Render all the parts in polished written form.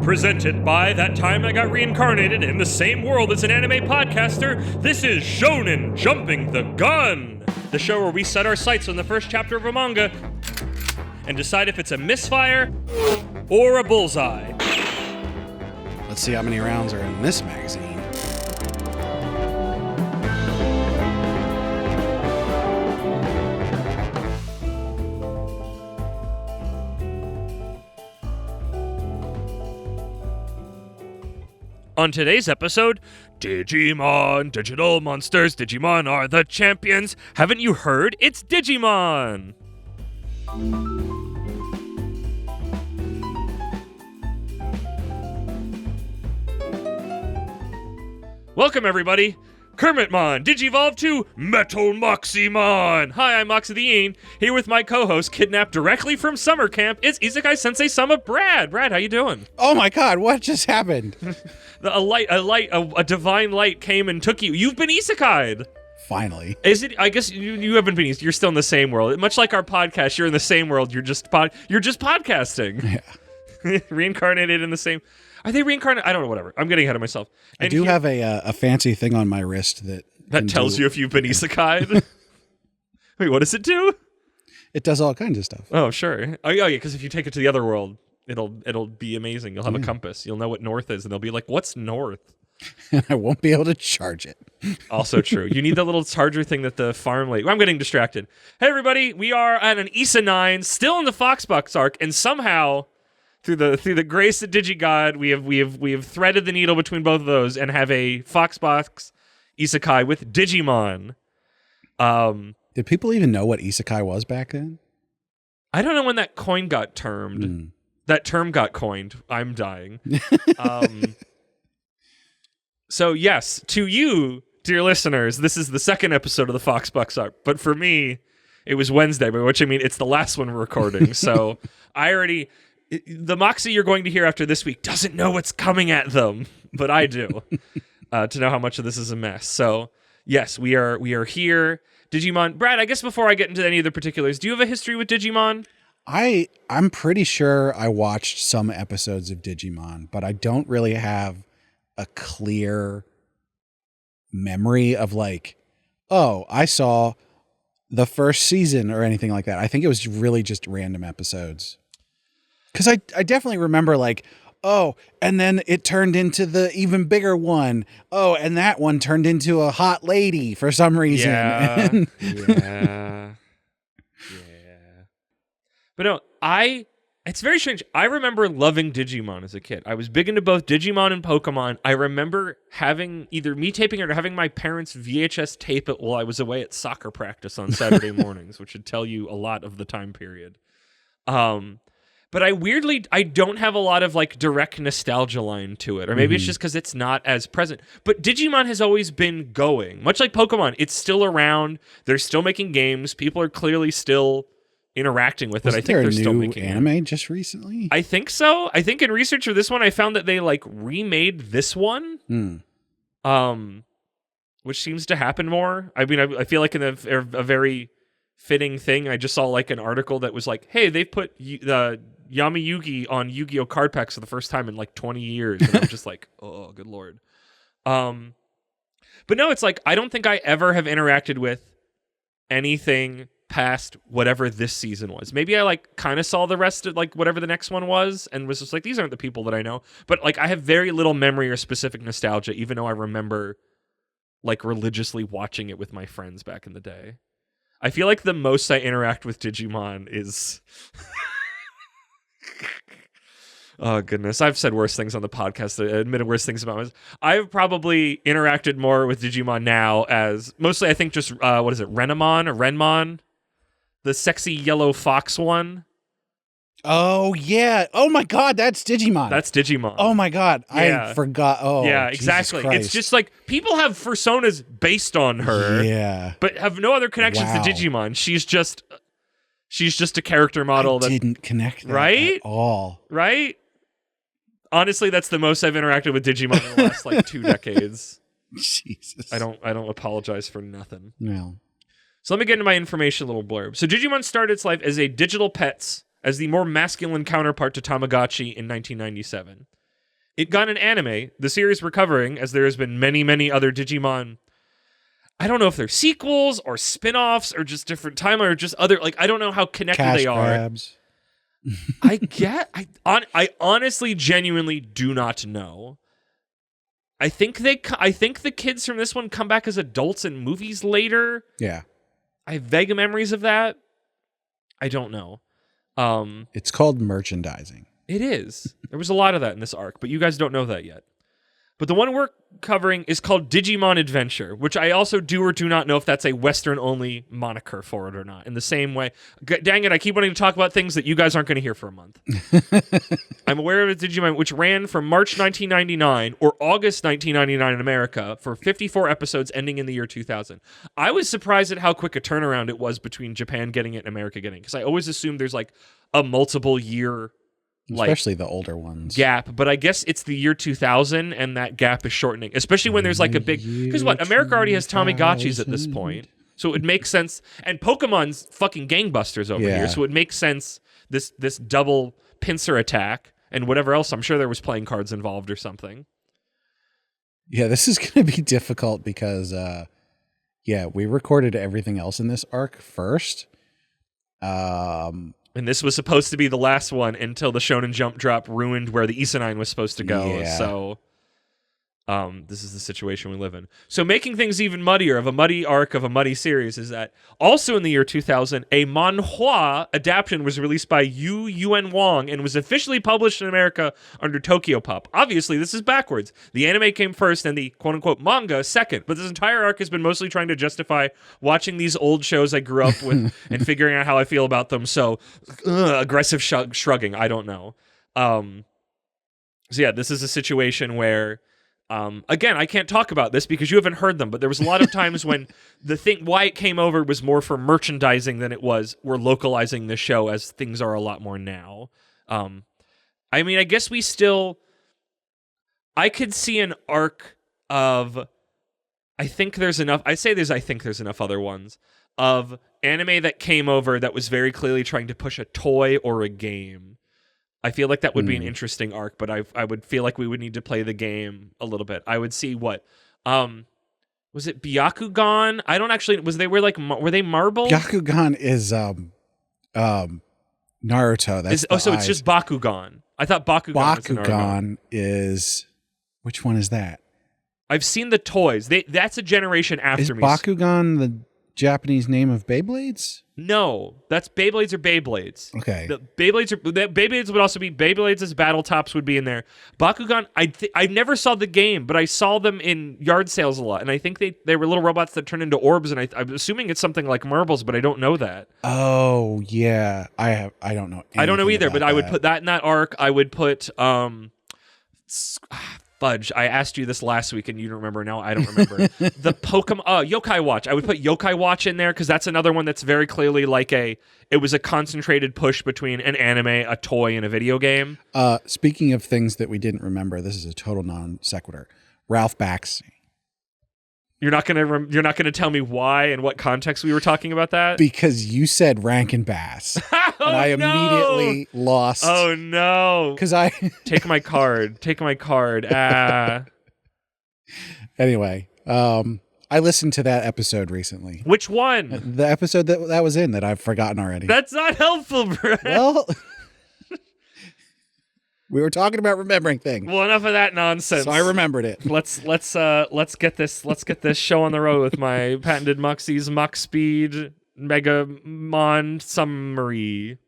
Presented by That Time I Got Reincarnated in the Same World as an Anime Podcaster, this is Shonen Jumping the Gun, the show where we set our sights on the first chapter of a manga and decide if it's a misfire or a bullseye. Let's see how many rounds are in this magazine. On today's episode, Digimon, digital monsters, Digimon are the champions. Haven't you heard? It's Digimon! Welcome, everybody. Kermitmon, Digivolve to Metal Moxiemon! Hi, I'm Moxie the Yeen, here with my co-host, kidnapped directly from summer camp. It's Isekai Sensei-Sama Brad. Brad, how you doing? Oh my god, what just happened? A divine light came and took you. You've been isekai'd. Finally. Is it? I guess you haven't been. You're still in the same world. Much like our podcast, you're in the same world. You're just podcasting. Yeah. Reincarnated in the same. Are they reincarnated? I don't know. Whatever. I'm getting ahead of myself. And I do have a fancy thing on my wrist that tells you if you've been isekai'd. Wait, what does it do? It does all kinds of stuff. Oh, sure. Oh yeah, because if you take it to the other world, it'll be amazing. You'll have a compass. You'll know what north is, and they'll be like, "What's north?" And I won't be able to charge it. Also true. You need the little charger thing that the farm lady... I'm getting distracted. Hey, everybody. We are at an Issa 9, still in the Foxbox arc, and somehow, through the grace of DigiGod, we have threaded the needle between both of those and have a Foxbox Isekai with Digimon. Did people even know what Isekai was back then? I don't know when that coin got termed. That term got coined. I'm dying. So yes, to you, dear listeners, this is the second episode of the Foxbox arc. But for me, it was Wednesday, by which I mean it's the last one we're recording. So the Moxie you're going to hear after this week doesn't know what's coming at them, but I do, to know how much of this is a mess. So yes, we are here. Digimon. Brad, I guess before I get into any of the particulars, do you have a history with Digimon? I'm pretty sure I watched some episodes of Digimon, but I don't really have a clear memory of like, oh, I saw the first season or anything like that. I think it was really just random episodes. Because I definitely remember like, oh, and then it turned into the even bigger one. Oh, and that one turned into a hot lady for some reason. Yeah. Yeah. But no, it's very strange. I remember loving Digimon as a kid. I was big into both Digimon and Pokemon. I remember having either me taping it or having my parents VHS tape it while I was away at soccer practice on Saturday mornings, which would tell you a lot of the time period. But I don't have a lot of like direct nostalgia line to it. Or maybe it's just because it's not as present. But Digimon has always been going. Much like Pokemon, it's still around. They're still making games. People are clearly still interacting with it. I think they're still making anime just recently. I think so. I think in research for this one, I found that they like remade this one, which seems to happen more. I mean, I feel like in a very fitting thing. I just saw like an article that was like, "Hey, they put the Yami Yugi on Yu-Gi-Oh card packs for the first time in like 20 years," and I'm just like, "Oh, good lord." But no, it's like I don't think I ever have interacted with anything past whatever this season was. Maybe I like kind of saw the rest of like whatever the next one was and was just like, these aren't the people that I know. But like I have very little memory or specific nostalgia, even though I remember like religiously watching it with my friends back in the day. I feel like the most I interact with Digimon is oh goodness, I've said worse things on the podcast, admitted worse things about myself. I've probably interacted more with Digimon now as mostly I think just what is it, Renmon? The sexy yellow fox one. Oh, yeah. Oh, my God. That's Digimon. That's Digimon. Oh, my God. Yeah. I forgot. Oh, yeah, exactly. It's just like people have personas based on her. Yeah. But have no other connections to Digimon. She's just a character model that didn't connect that at all. Right? Honestly, that's the most I've interacted with Digimon in the last like 2 decades. Jesus. I don't apologize for nothing. No. So let me get into my information little blurb. So Digimon started its life as a digital pets, as the more masculine counterpart to Tamagotchi in 1997. It got an anime. The series we're covering, as there has been many, many other Digimon. I don't know if they're sequels or spin-offs or just different timeline or just other, like, I don't know how connected Cash they are. grabs. I honestly, genuinely do not know. I think the kids from this one come back as adults in movies later. Yeah. I have vague memories of that. I don't know. It's called merchandising. It is. There was a lot of that in this arc, but you guys don't know that yet. But the one we're covering is called Digimon Adventure, which I also do or do not know if that's a Western-only moniker for it or not. In the same way, dang it, I keep wanting to talk about things that you guys aren't going to hear for a month. I'm aware of a Digimon, which ran from March 1999 or August 1999 in America for 54 episodes ending in the year 2000. I was surprised at how quick a turnaround it was between Japan getting it and America getting it, because I always assumed there's like a multiple year especially the older ones. Gap, but I guess it's the year 2000 and that gap is shortening, especially when there's like a big, because what, America already has Tamagotchis at this point, so it would make sense, and Pokemon's fucking gangbusters over here, so it makes sense, this double pincer attack and whatever else. I'm sure there was playing cards involved or something. Yeah, this is going to be difficult because we recorded everything else in this arc first. And this was supposed to be the last one until the Shonen Jump drop ruined where the Isekai was supposed to go. Yeah. So this is the situation we live in. So making things even muddier of a muddy arc of a muddy series is that also in the year 2000, a manhwa adaptation was released by Yuen Wong and was officially published in America under Tokyo Pop. Obviously, this is backwards. The anime came first and the quote-unquote manga second. But this entire arc has been mostly trying to justify watching these old shows I grew up with and figuring out how I feel about them. So aggressive shrugging. I don't know. So yeah, this is a situation where again, I can't talk about this because you haven't heard them, but there was a lot of times when why it came over was more for merchandising than it was we're localizing the show, as things are a lot more now. I mean, I guess I could see an arc of, I think there's enough other ones of anime that came over that was very clearly trying to push a toy or a game. I feel like that would be an interesting arc, but I would feel like we would need to play the game a little bit. I would see what, was it Byakugan? I don't actually, were they marbles? Byakugan is Naruto. That's it's just Bakugan. I thought Bakugan is, which one is that? I've seen the toys. That's a generation after is me. Is Bakugan the Japanese name of Beyblades? No, that's Beyblades or Beyblades. Okay. The Beyblades would also be Beyblades as Battle Tops would be in there. Bakugan, I never saw the game, but I saw them in yard sales a lot, and I think they were little robots that turn into orbs, and I'm assuming it's something like marbles, but I don't know that. Oh yeah, I don't know. I don't know either, but I would put that in that arc. I would put fudge. I asked you this last week and you don't remember. Now I don't remember. The Pokemon Yokai Watch. I would put Yokai Watch in there because that's another one that's very clearly like it was a concentrated push between an anime, a toy, and a video game. Speaking of things that we didn't remember, this is a total non sequitur. Ralph Bakshi. You're not gonna tell me why and what context we were talking about that? Because you said Rankin Bass. And I immediately lost. Oh no. Because I Take my card. Anyway, I listened to that episode recently. Which one? The episode that was in that I've forgotten already. That's not helpful, bro. Well, we were talking about remembering things. Well, enough of that nonsense. So I remembered it. Let's get this show on the road with my patented Moxie's Mach Speed Megamon summary.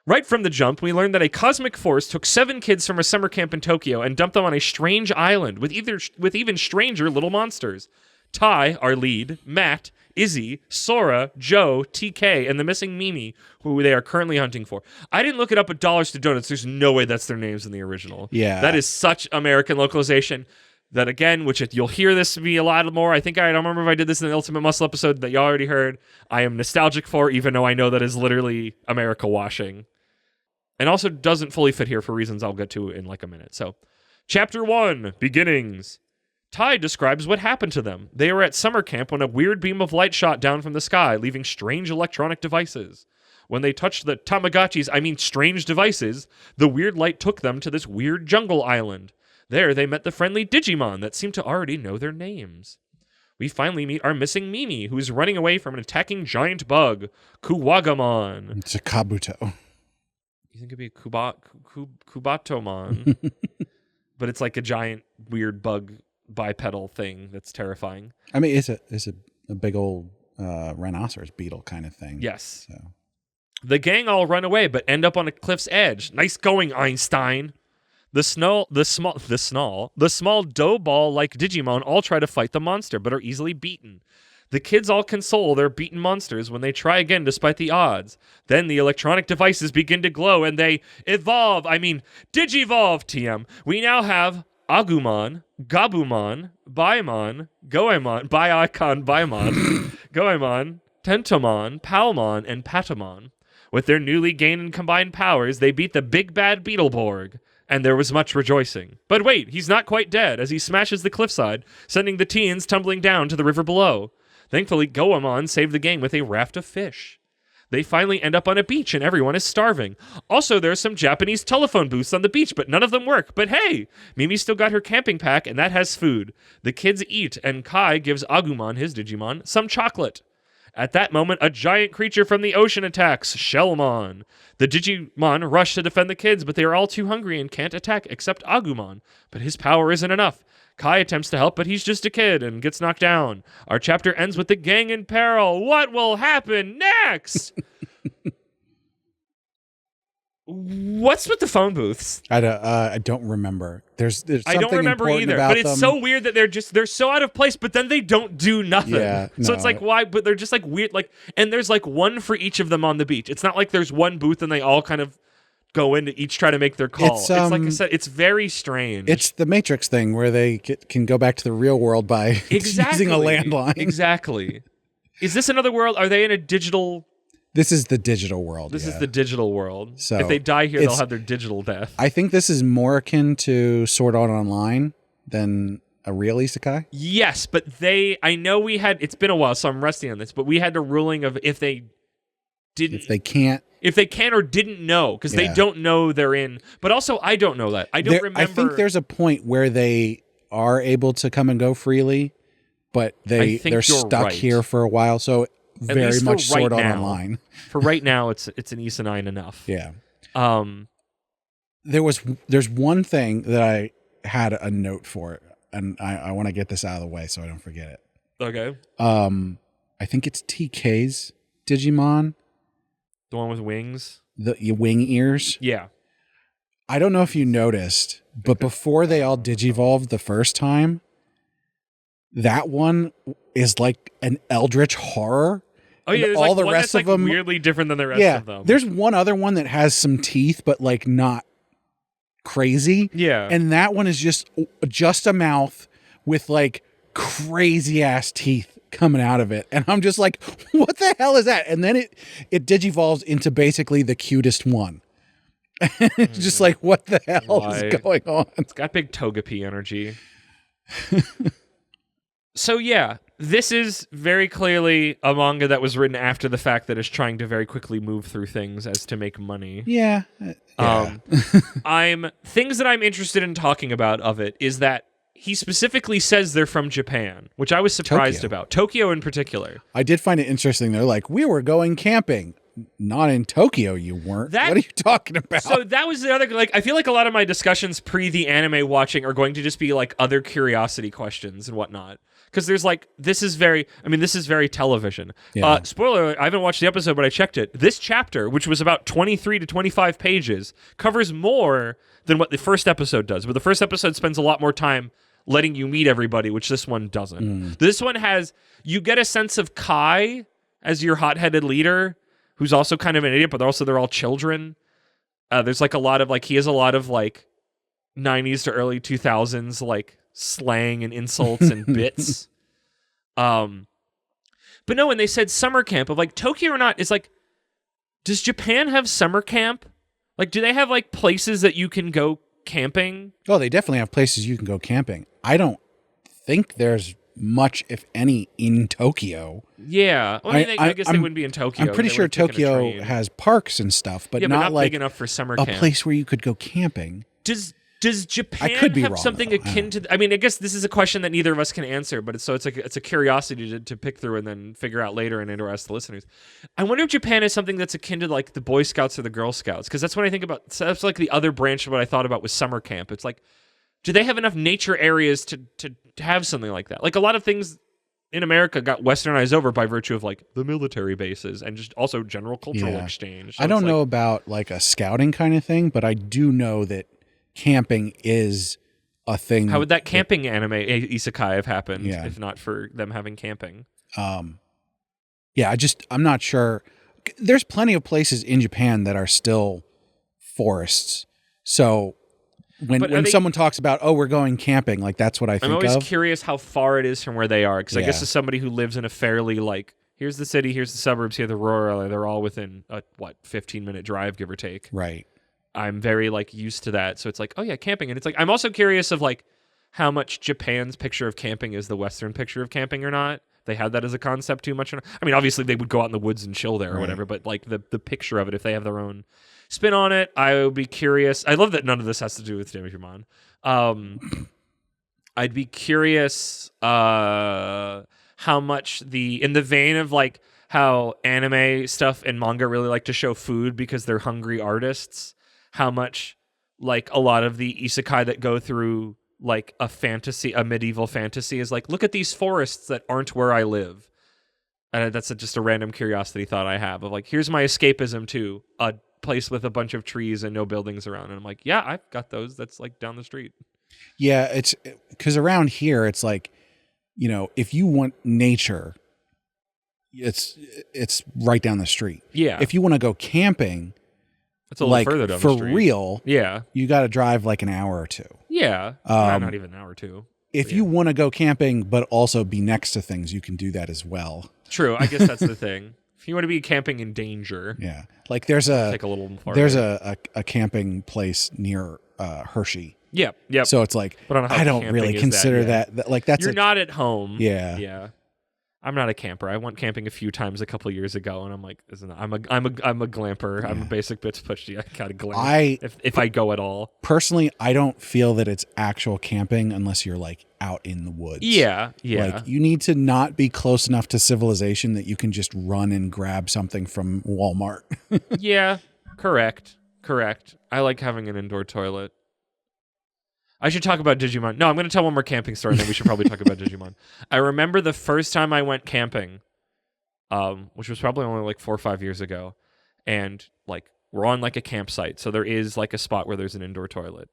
Right from the jump, we learned that a cosmic force took 7 kids from a summer camp in Tokyo and dumped them on a strange island with even stranger little monsters. Tai, our lead, Matt, Izzy, Sora, Joe, TK, and the missing Mimi, who they are currently hunting for. I didn't look it up, but Dollars to Donuts, there's no way that's their names in the original. Yeah. That is such American localization that, again, you'll hear this be a lot more. I don't remember if I did this in the Ultimate Muscle episode that you already heard. I am nostalgic for, even though I know that is literally America washing. And also doesn't fully fit here for reasons I'll get to in like a minute. So, Chapter 1, Beginnings. Tai describes what happened to them. They were at summer camp when a weird beam of light shot down from the sky, leaving strange electronic devices. When they touched the Tamagotchis, I mean strange devices, the weird light took them to this weird jungle island. There they met the friendly Digimon that seemed to already know their names. We finally meet our missing Mimi, who's running away from an attacking giant bug, Kuwagamon. It's a Kabuto. You think it'd be Kubatomon, but it's like a giant weird bug bipedal thing that's terrifying. I mean, it's a big old rhinoceros beetle kind of thing. Yes. So. The gang all run away, but end up on a cliff's edge. Nice going, Einstein. The small dough ball like Digimon all try to fight the monster, but are easily beaten. The kids all console their beaten monsters when they try again despite the odds. Then the electronic devices begin to glow and they evolve. I mean, Digivolve, TM. We now have Agumon, Gabumon, Baimon, Goemon, Baiakon, Baimon, Goemon, Tentomon, Palmon, and Patamon. With their newly gained and combined powers, they beat the big bad Beetleborg. And there was much rejoicing. But wait, he's not quite dead as he smashes the cliffside, sending the teens tumbling down to the river below. Thankfully, Goemon saved the gang with a raft of fish. They finally end up on a beach and everyone is starving. Also, there's some Japanese telephone booths on the beach, but none of them work. But hey, Mimi still got her camping pack and that has food. The kids eat and Kai gives Agumon, his Digimon, some chocolate. At that moment, a giant creature from the ocean attacks, Shellmon. The Digimon rush to defend the kids, but they are all too hungry and can't attack except Agumon. But his power isn't enough. Kai attempts to help, but he's just a kid and gets knocked down. Our chapter ends with the gang in peril. What will happen next? What's with the phone booths? I don't remember. There's something I don't remember either, but it's so weird that they're so out of place, but then they don't do nothing. Yeah, so it's like, why? But they're just like weird, like, and there's like one for each of them on the beach. It's not like there's one booth and they all kind of go in to each try to make their call. It's like I said, it's very strange. It's the Matrix thing where they can go back to the real world by using a landline. Exactly. Is this another world? Are they in a digital? This is the digital world. This is the digital world. So if they die here, they'll have their digital death. I think this is more akin to Sword Art Online than a real isekai. Yes, but I know it's been a while, so I'm resting on this, but we had a ruling of if they can or didn't know, because they don't know they're in. But also, I don't know that. I don't remember. I think there's a point where they are able to come and go freely, but they're stuck here for a while. So very much Sword Art Online. For right now, it's an Isekai enough. Yeah. There's one thing that I had a note for, and I want to get this out of the way so I don't forget it. Okay. I think it's TK's Digimon. The one with wings? The wing ears? Yeah. I don't know if you noticed, but before they all digivolved the first time, that one is like an eldritch horror. Oh yeah, all the rest of them weirdly different than the rest of them. There's one other one that has some teeth, but like not crazy. Yeah. And that one is just a mouth with like crazy ass teeth coming out of it. And I'm just like, what the hell is that? And then it digivolves into basically the cutest one. It's just like, what the hell is going on? It's got big Togepi energy. So yeah, this is very clearly a manga that was written after the fact that is trying to very quickly move through things as to make money. Yeah. Things that I'm interested in talking about of it is that he specifically says they're from Japan, which I was surprised about. Tokyo in particular. I did find it interesting. They're like, we were going camping. Not in Tokyo, you weren't. What are you talking about? So that was the other, like, I feel like a lot of my discussions pre the anime watching are going to just be like other curiosity questions and whatnot. Because there's like, this is very television. Yeah. Spoiler alert, I haven't watched the episode, but I checked it. This chapter, which was about 23 to 25 pages, covers more than what the first episode does. But the first episode spends a lot more time letting you meet everybody, which this one doesn't. This one you get a sense of Kai as your hot-headed leader, who's also kind of an idiot, but also they're all children. There's like a lot of he has a lot of like 90s to early 2000s like slang and insults and bits. But no, when they said summer camp of like Tokyo or not, is like, does Japan have summer camp? Like, do they have like places that you can go camping? Oh, they definitely have places you can go camping. I don't think there's much, if any, in Tokyo. Yeah. Well, I guess they wouldn't be in Tokyo. I'm pretty sure Tokyo has parks and stuff, but not like big enough for summer a camp. place where you could go camping. Does Japan have something akin to? I mean, I guess this is a question that neither of us can answer, but it's a curiosity to pick through and then figure out later and ask the listeners. I wonder if Japan is something that's akin to like the Boy Scouts or the Girl Scouts, because that's what I think about. So that's like the other branch of what I thought about with summer camp. It's like, do they have enough nature areas to have something like that? Like a lot of things in America got westernized over by virtue of like the military bases and just also general cultural exchange. So I don't know about like a scouting kind of thing, but I do know that camping is a thing. How would that camping anime Isekai have happened if not for them having camping? I'm not sure. There's plenty of places in Japan that are still forests. So when someone talks about, we're going camping, like that's what I think of. I'm always curious how far it is from where they are, because I guess as somebody who lives in a fairly like, here's the city, here's the suburbs, here the rural, they're all within a 15-minute drive, give or take. Right. I'm very like used to that, so it's like, camping, and it's like I'm also curious of like how much Japan's picture of camping is the Western picture of camping or not. They had that as a concept too much. I mean, obviously they would go out in the woods and chill there or whatever, but like the picture of it, if they have their own spin on it, I would be curious. I love that none of this has to do with Digimon. I'd be curious how much in the vein of like how anime stuff and manga really like to show food because they're hungry artists, how much like a lot of the isekai that go through like a medieval fantasy is like, look at these forests that aren't where I live. And that's just a random curiosity thought I have of like, here's my escapism to a place with a bunch of trees and no buildings around. And I'm like, yeah, I've got those. That's like down the street. Yeah, it's because around here, it's like, if you want nature, it's right down the street. Yeah. If you want to go camping, it's a little further down the street. For real, yeah, you got to drive like an hour or two. Yeah, not even an hour or two. If you want to go camping but also be next to things, you can do that as well. True, I guess that's the thing. If you want to be camping in danger, yeah, like there's a camping place near Hershey. Yep. So it's like, but I don't really consider that like that's you're not at home. Yeah. I'm not a camper. I went camping a few times a couple years ago, and I'm like, I'm a glamper. Yeah. I'm a basic bitch pushy. I gotta glamp if I go at all. Personally, I don't feel that it's actual camping unless you're like out in the woods. Yeah. Like you need to not be close enough to civilization that you can just run and grab something from Walmart. Yeah, correct. I like having an indoor toilet. I should talk about Digimon. No, I'm going to tell one more camping story, and then we should probably talk about Digimon. I remember the first time I went camping, which was probably only like 4 or 5 years ago, and like we're on like a campsite, so there is like a spot where there's an indoor toilet,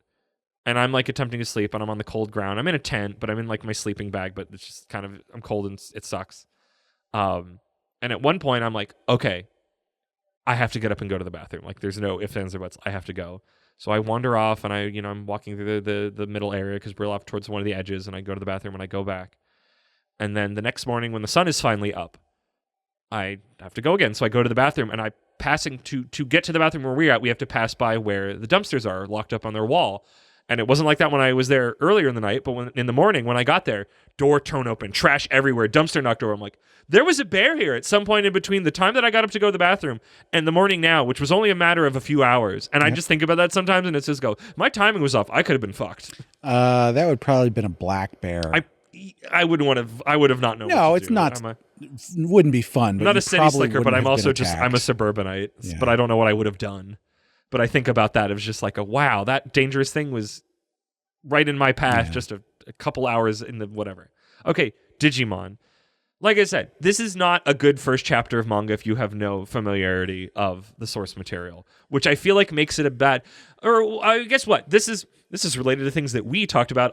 and I'm like attempting to sleep, and I'm on the cold ground. I'm in a tent, but I'm in like my sleeping bag, but it's just kind of I'm cold and it sucks. And at one point, I'm like, okay, I have to get up and go to the bathroom. Like there's no ifs, ands, or buts. I have to go. So I wander off, and I'm walking through the middle area because we're off towards one of the edges, and I go to the bathroom, and I go back. And then the next morning when the sun is finally up, I have to go again. So I go to the bathroom, and to get to the bathroom where we're at, we have to pass by where the dumpsters are locked up on their wall. And it wasn't like that when I was there earlier in the night, but in the morning when I got there, door torn open, trash everywhere, dumpster knocked over. I'm like, there was a bear here at some point in between the time that I got up to go to the bathroom and the morning now, which was only a matter of a few hours. And I just think about that sometimes, and it's just my timing was off. I could have been fucked. That would probably have been a black bear. I would have not known. No, it's not. Wouldn't be fun. But I'm not a city slicker, but I'm also I'm a suburbanite. Yeah. But I don't know what I would have done. But I think about that. It was just like, wow, that dangerous thing was right in my path, just a couple hours in the whatever. Okay, Digimon. Like I said, this is not a good first chapter of manga if you have no familiarity of the source material, which I feel like makes it a bad. Or I guess what this is related to things that we talked about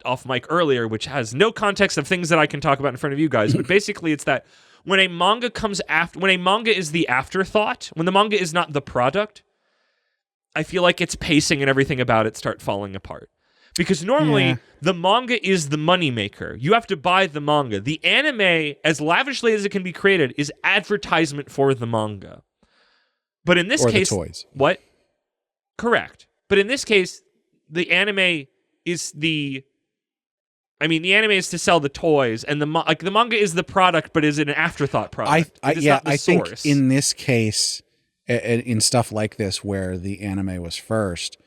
off mic earlier, which has no context of things that I can talk about in front of you guys. But basically, it's that when a manga when a manga is the afterthought, when the manga is not the product, I feel like its pacing and everything about it start falling apart. Because normally, the manga is the moneymaker. You have to buy the manga. The anime, as lavishly as it can be created, is advertisement for the manga. But in this case... the toys. What? Correct. But in this case, the anime is the I mean, the anime is to sell the toys, and the manga is the product, but is it an afterthought product? I think source. in this case, in stuff like this where the anime was first,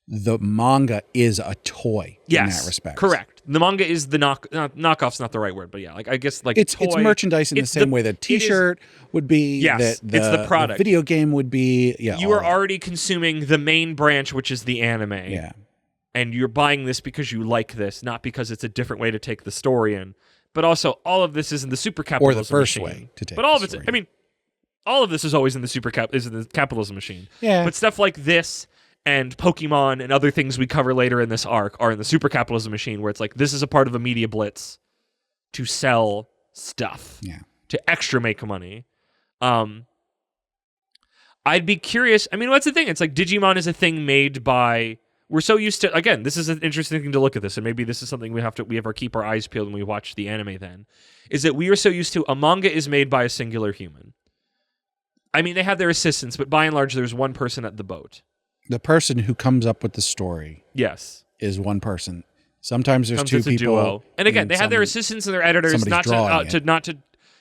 the manga is a toy in that respect. Correct. The manga is the knockoff's not the right word, but yeah, like I guess like it's merchandise in the same way that T-shirt would be. Yes, it's the product. The video game would be. Yeah, you are already consuming the main branch, which is the anime. Yeah. And you're buying this because you like this, not because it's a different way to take the story in. But also, all of this is in the super capitalism or the first machine. Way to take. But all of it's, I mean, all of this is always in the the capitalism machine. Yeah. But stuff like this and Pokemon and other things we cover later in this arc are in the super capitalism machine, where it's like this is a part of a media blitz to sell stuff. Yeah. To extra make money. I'd be curious. I mean, what's the thing? It's like Digimon is a thing made by. We're so used to, again, this is an interesting thing to look at this, and maybe this is something we have to keep our eyes peeled when we watch the anime then, is that we are so used to a manga is made by a singular human. I mean, they have their assistants, but by and large, there's one person at the boat. The person who comes up with the story is one person. Sometimes there's two people. Duo. And again, they have their assistants and their editors, not to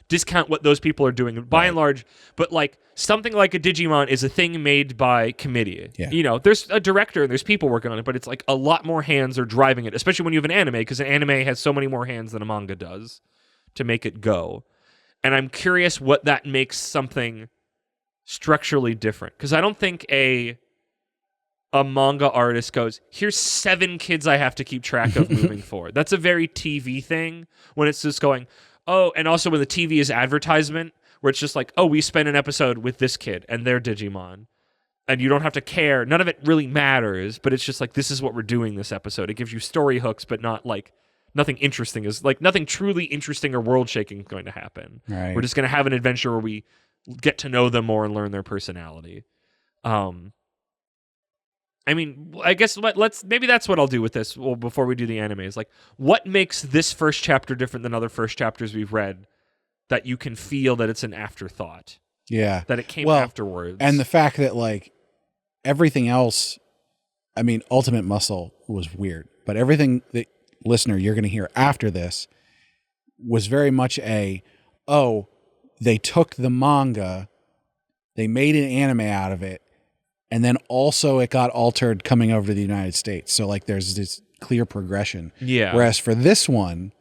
discount what those people are doing by and large, but like something like a Digimon is a thing made by committee. Yeah. You know, there's a director and there's people working on it, but it's like a lot more hands are driving it, especially when you have an anime, because an anime has so many more hands than a manga does to make it go. And I'm curious what that makes something structurally different, because I don't think a manga artist goes, here's 7 kids I have to keep track of moving forward. That's a very TV thing when it's just going, oh, and also when the TV is advertisement, where it's just like, oh, we spent an episode with this kid and their Digimon. And you don't have to care. None of it really matters, but it's just like, this is what we're doing this episode. It gives you story hooks, but not like, nothing interesting is like, nothing truly interesting or world shaking is going to happen. Right. We're just going to have an adventure where we get to know them more and learn their personality. I mean, I guess maybe that's what I'll do with this. Well, before we do the anime, is like, what makes this first chapter different than other first chapters we've read, that you can feel that it's an afterthought? Yeah, that it came afterwards, and the fact that like everything else, I mean, Ultimate Muscle was weird, but everything that listener you're going to hear after this was very much they took the manga, they made an anime out of it. And then also it got altered coming over to the United States. So like there's this clear progression. Yeah. Whereas for this one,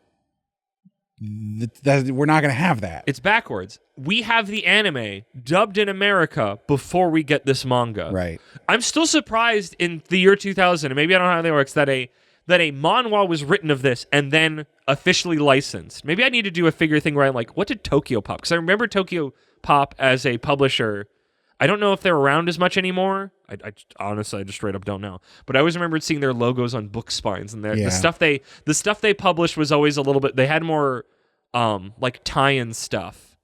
we're not going to have that. It's backwards. We have the anime dubbed in America before we get this manga. Right. I'm still surprised in the year 2000, and maybe I don't know how that works, that a manhwa was written of this and then officially licensed. Maybe I need to do a figure thing where I'm like, what did Tokyo Pop? Because I remember Tokyo Pop as a publisher. I don't know if they're around as much anymore. I honestly, I just straight up don't know. But I always remembered seeing their logos on book spines, and the stuff they published was always a little bit. They had more like tie-in stuff,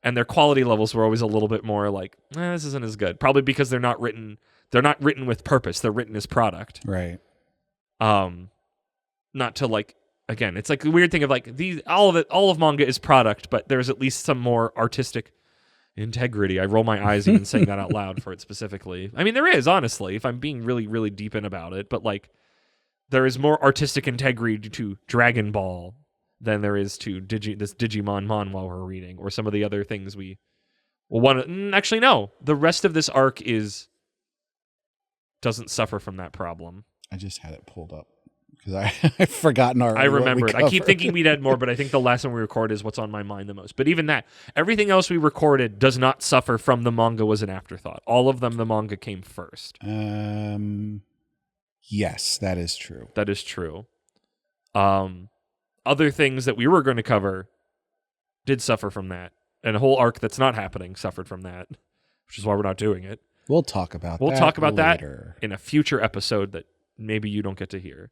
and their quality levels were always a little bit more like, this isn't as good. Probably because they're not written with purpose. They're written as product. Right. Not to like, again, it's like the weird thing of like all of manga is product, but there's at least some more artistic integrity. I roll my eyes even saying that out loud for it specifically. I mean, there is, honestly, if I'm being really, really deep in about it, but like there is more artistic integrity to Dragon Ball than there is to this Digimon manhwa we're reading, or some of the other things actually no. The rest of this arc doesn't suffer from that problem. I just had it pulled up because I've forgotten already. I remembered. I keep thinking we'd had more, but I think the last one we recorded is what's on my mind the most. But even that, everything else we recorded does not suffer from the manga was an afterthought. All of them, the manga came first. Yes, that is true. That is true. Other things that we were going to cover did suffer from that. And a whole arc that's not happening suffered from that, which is why we're not doing it. We'll talk about that. We'll talk about later. that in a future episode that maybe you don't get to hear.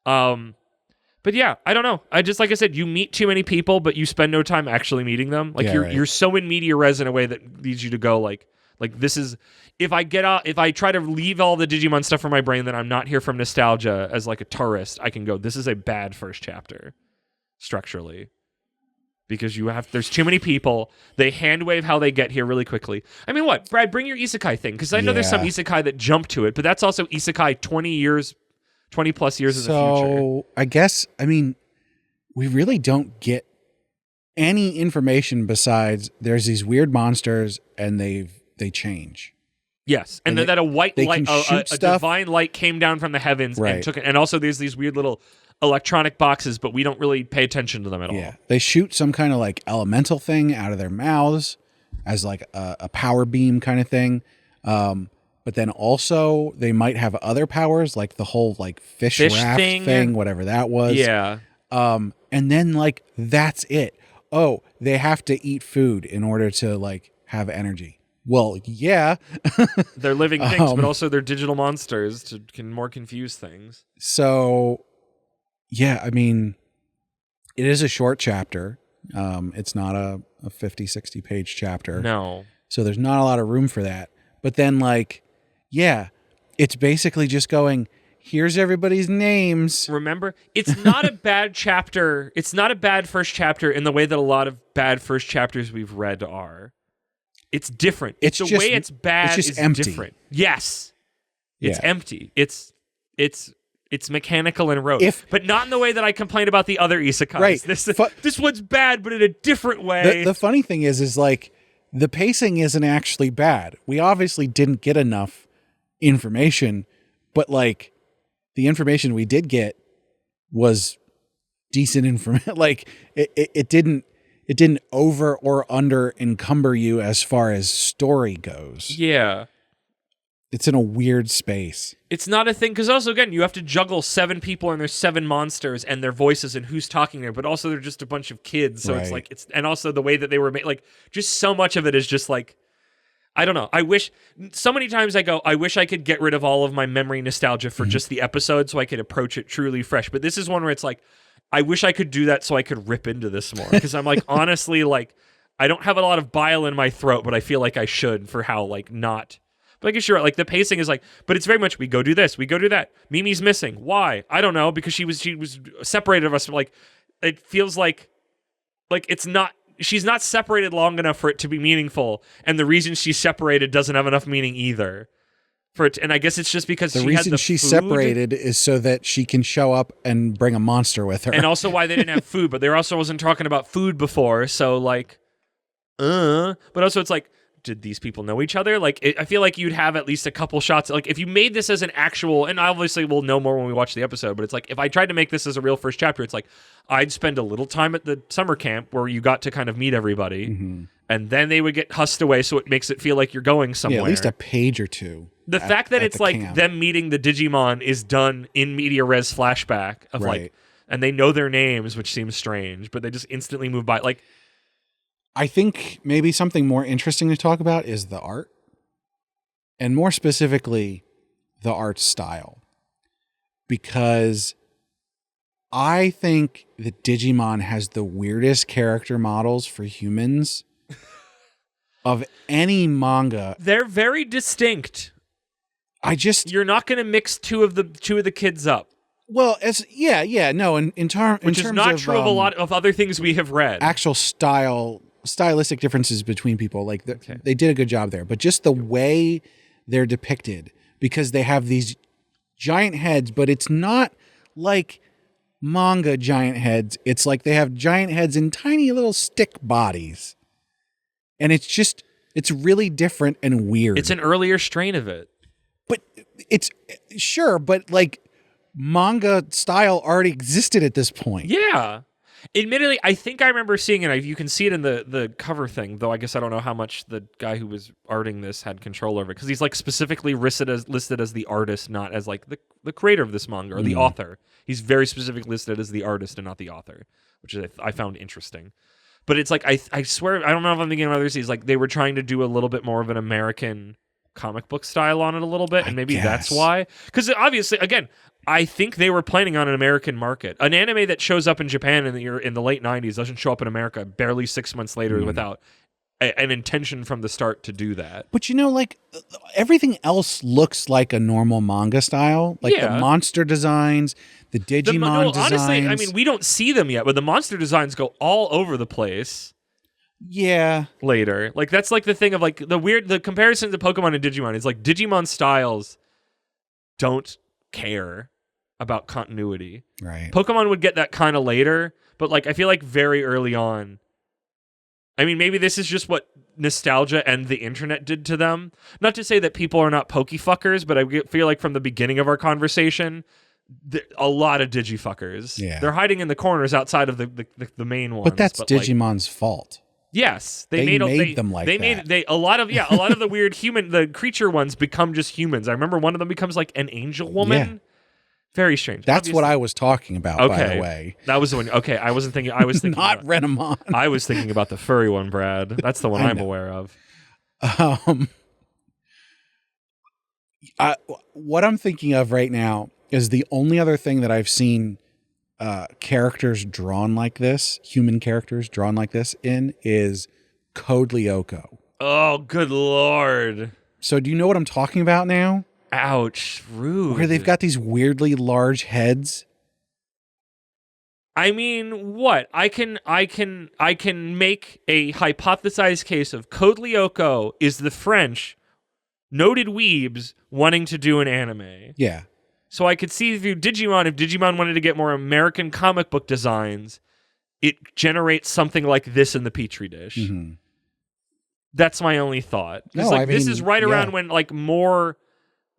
But yeah, I don't know. I just, like I said, you meet too many people, but you spend no time actually meeting them. Like you're so in media res in a way that leads you to go like this is, if I try to leave all the Digimon stuff from my brain, then I'm not here from nostalgia as like a tourist. I can go, this is a bad first chapter structurally. Because there's too many people. They hand wave how they get here really quickly. I mean, what, Brad? Bring your isekai thing, because I know there's some isekai that jump to it, but that's also isekai 20 plus years in the future. So I guess, I mean, we really don't get any information besides there's these weird monsters and they change. Yes, and then that a white they light, can shoot a stuff. divine light came down from the heavens and Right. took it. And also, there's these weird little electronic boxes, but we don't really pay attention to them at all. They shoot some kind of like elemental thing out of their mouths as like a power beam kind of thing. But then also they might have other powers, like the whole like fish raft thing, whatever that was. Yeah. And then like that's it. Oh, they have to eat food in order to like have energy. Well, yeah. They're living things, but also they're digital monsters to can more confuse things. So, yeah, I mean, it is a short chapter. It's not a 50, 60 page chapter. No. So there's not a lot of room for that. But then like, yeah, it's basically just going, here's everybody's names. Remember, it's not a bad chapter. It's not a bad first chapter in the way that a lot of bad first chapters we've read are. It's different. It's the way it's bad it's just is empty. different. Yes. It's empty. It's mechanical and rote. But not in the way that I complained about the other isekais. Right. This one's bad, but in a different way. The funny thing is like the pacing isn't actually bad. We obviously didn't get enough information, but like the information we did get was decent information. Like it didn't over or under encumber you as far as story goes. Yeah. It's in a weird space. It's not a thing, because also, again, you have to juggle 7 people and there's 7 monsters and their voices and who's talking there, but also they're just a bunch of kids, so it's like, and also the way that they were made, like, just so much of it is just like, I don't know, so many times I go, I wish I could get rid of all of my memory nostalgia for just the episode so I could approach it truly fresh, but this is one where it's like, I wish I could do that so I could rip into this more, because I'm like, honestly, like, I don't have a lot of bile in my throat, but I feel like I should for how, like, not... But I guess you're right. Like the pacing is like, but it's very much we go do this, we go do that. Mimi's missing. Why? I don't know, because she was separated of us. Like it feels like it's not. She's not separated long enough for it to be meaningful, and the reason she's separated doesn't have enough meaning either. For it, and I guess it's just because the reason she's separated is so that she can show up and bring a monster with her, and also why they didn't have food. But they also wasn't talking about food before, so like, but also it's like. Did these people know each other? Like, I feel like you'd have at least a couple shots. Like, if you made this as an actual, and obviously we'll know more when we watch the episode, but it's like, if I tried to make this as a real first chapter, it's like, I'd spend a little time at the summer camp where you got to kind of meet everybody, and then they would get husked away, so it makes it feel like you're going somewhere. Yeah, at least a page or two. The fact that it's like camp. Them meeting the Digimon is done in media res flashback of like, and they know their names, which seems strange, but they just instantly move by. Like, I think maybe something more interesting to talk about is the art, and more specifically, the art style. Because I think that Digimon has the weirdest character models for humans of any manga. They're very distinct. You're not going to mix two of the kids up. Well, in terms which is not true of a lot of other things we have read. Actual stylistic differences between people, like they did a good job there, but just the way they're depicted, because they have these giant heads, but it's not like manga giant heads. It's like they have giant heads in tiny little stick bodies, and it's really different and weird. It's an earlier strain of it, but it's sure, but like manga style already existed at this point. Yeah. Admittedly, I think I remember seeing it. You can see it in the cover thing, though I guess I don't know how much the guy who was arting this had control over it, because he's like specifically listed as the artist, not as like the creator of this manga or the author. He's very specifically listed as the artist and not the author, which I found interesting. But it's like, I swear, I don't know if I'm thinking of others. He's like, they were trying to do a little bit more of an American comic book style on it a little bit, and maybe that's why. Because obviously, again, I think they were planning on an American market. An anime that shows up in Japan in the late 90s doesn't show up in America barely 6 months later without an intention from the start to do that. But like everything else looks like a normal manga style. Like the monster designs, the Digimon designs. Honestly, I mean, we don't see them yet, but the monster designs go all over the place. Yeah. Later. Like, that's like the thing of like the comparison to Pokemon and Digimon is like Digimon styles don't care about continuity. Right. Pokemon would get that kind of later, but like I feel like very early on. I mean, maybe this is just what nostalgia and the internet did to them. Not to say that people are not pokefuckers, but I feel like from the beginning of our conversation, a lot of digifuckers. Yeah. They're hiding in the corners outside of the main ones. But that's Digimon's fault. Yes, They made them like that. A lot of the weird the creature ones become just humans. I remember one of them becomes like an angel woman. Yeah. Very strange. That's what I was talking about, by the way. That was the one. Okay, I was thinking Not Renamon. I was thinking about the furry one, Brad. That's the one I'm aware of. What I'm thinking of right now is the only other thing that I've seen characters drawn like this, human characters drawn like this is Code Lyoko. Oh, good Lord. So do you know what I'm talking about now? Ouch, rude. Where they've got these weirdly large heads. I mean, what? I can make a hypothesized case of Code Lyoko is the French noted weebs wanting to do an anime. Yeah. So I could see if Digimon wanted to get more American comic book designs, it generates something like this in the Petri dish. Mm-hmm. That's my only thought. Because this is right around when like more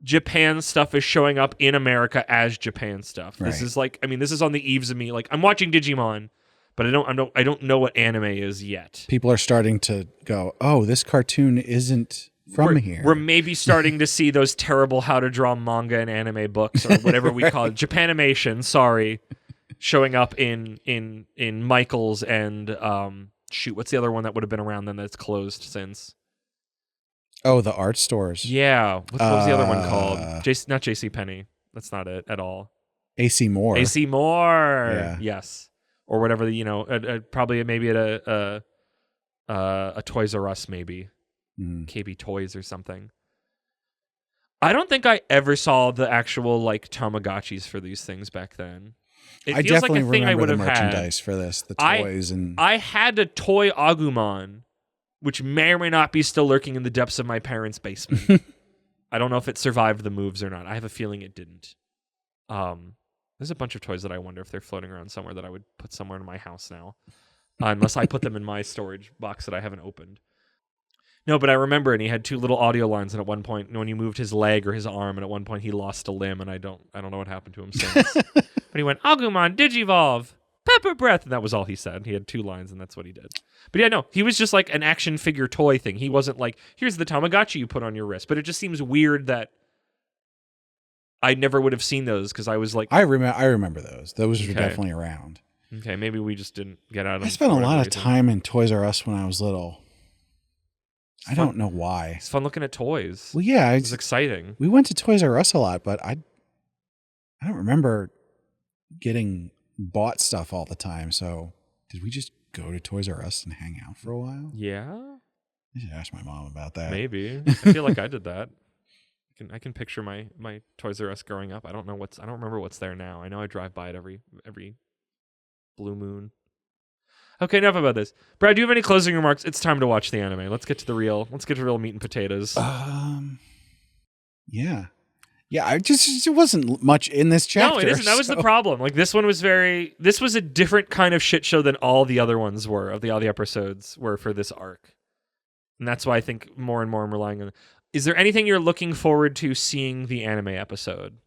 Japan stuff is showing up in America as Japan stuff. Right. This is like, I mean, this is on the eaves of me. Like, I'm watching Digimon, but I don't know what anime is yet. People are starting to go, oh, this cartoon isn't from here. We're maybe starting to see those terrible how to draw manga and anime books or whatever we call it. Japanimation, sorry, showing up in Michael's and what's the other one that would have been around then that's closed since? Oh, the art stores. Yeah. What was the other one called? Not JCPenney. That's not it at all. AC Moore. AC Moore. Yeah. Yes. Or whatever probably maybe at a Toys R Us maybe. KB Toys or something. I don't think I ever saw the actual like Tamagotchis for these things back then. It I feels definitely like a thing I remember would the have merchandise had. for this, the toys and I had a toy Agumon, which may or may not be still lurking in the depths of my parents' basement. I don't know if it survived the moves or not. I have a feeling it didn't. There's a bunch of toys that I wonder if they're floating around somewhere that I would put somewhere in my house now. Unless I put them in my storage box that I haven't opened. No, but I remember, and he had two little audio lines, and at one point, when he moved his leg or his arm, and at one point he lost a limb, and I don't know what happened to him since. But he went, Agumon, Digivolve, Pepper Breath, and that was all he said. He had two lines, and that's what he did. But yeah, no, he was just like an action figure toy thing. He wasn't like, here's the Tamagotchi you put on your wrist. But it just seems weird that I never would have seen those, because I was like... I remember those. Those were definitely around. Okay, maybe we just didn't get out of them. I spent a lot of time in Toys R Us when I was little. I don't know why. It's fun looking at toys. Well, yeah. It's exciting. We went to Toys R Us a lot, but I don't remember getting bought stuff all the time. So did we just go to Toys R Us and hang out for a while? Yeah. I should ask my mom about that. Maybe. I feel like I did that. I can picture my Toys R Us growing up. I don't remember what's there now. I know I drive by it every blue moon. Okay, enough about this. Brad, do you have any closing remarks? It's time to watch the anime. Let's get to the real meat and potatoes. Yeah. Yeah, it wasn't much in this chapter. No, it isn't. That was the problem. Like, this was a different kind of shit show than all the other ones were, all the episodes were for this arc. And that's why I think more and more I'm relying on it. Is there anything you're looking forward to seeing the anime episode?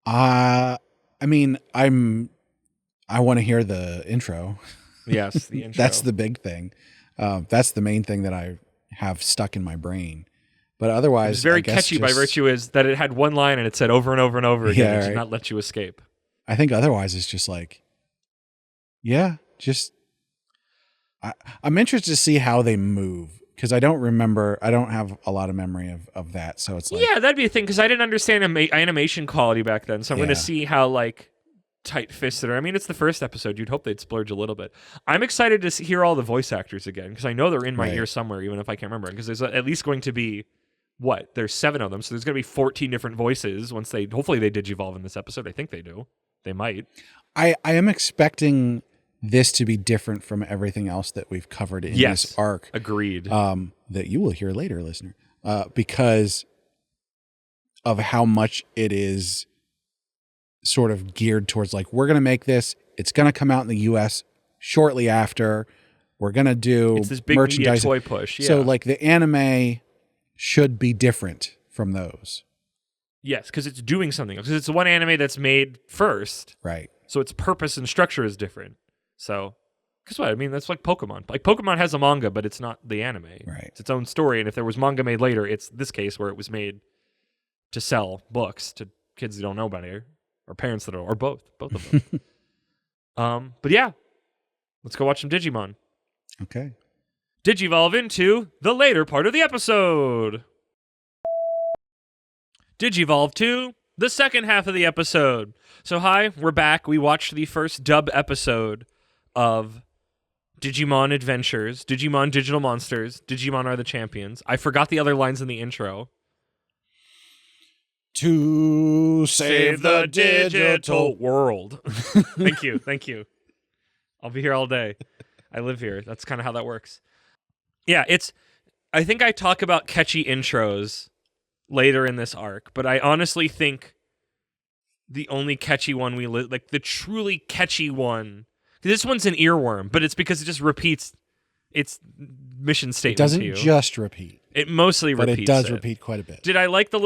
I mean, I want to hear the intro. Yes, the intro. That's the big thing. That's the main thing that I have stuck in my brain. But otherwise, it's very catchy by virtue is that it had one line and it said over and over and over again. It did not let you escape. I think otherwise it's just like, yeah, I'm interested to see how they move. Because I don't have a lot of memory of that. So it's like, yeah, that'd be a thing. Because I didn't understand animation quality back then. So I'm going to see how like tight-fisted are. I mean, it's the first episode. You'd hope they'd splurge a little bit. I'm excited to hear all the voice actors again, because I know they're in my ear somewhere, even if I can't remember. Because there's at least going to be, there's 7 of them, so there's going to be 14 different voices once hopefully they digivolve in this episode. I think they do. They might. I am expecting this to be different from everything else that we've covered in this arc. Agreed. That you will hear later, listener, because of how much it is sort of geared towards like, we're going to make this. It's going to come out in the US shortly after. We're going to do It's this big media merchandise toy push. Yeah. So like the anime should be different from those. Yes, because it's doing something. Because it's the one anime that's made first. Right. So its purpose and structure is different. So, guess what? I mean, that's like Pokemon. Like, Pokemon has a manga, but it's not the anime. Right. It's its own story. And if there was manga made later, it's this case where it was made to sell books to kids who don't know about it, or parents that don't, or both of them. But yeah, let's go watch some Digimon. Okay. Digivolve into the later part of the episode. Digivolve to the second half of the episode. So hi, we're back. We watched the first dub episode of Digimon Adventures, Digimon Digital Monsters, Digimon Are the Champions. I forgot the other lines in the intro. To save the digital world. Thank you. I'll be here all day. I live here. That's kind of how that works. Yeah, I think I talk about catchy intros later in this arc, but I honestly think the only catchy one like the truly catchy one, this one's an earworm, but it's because it just repeats its mission statement. It doesn't to you. just repeat. It mostly but repeats. But it does repeat quite a bit. Did I like the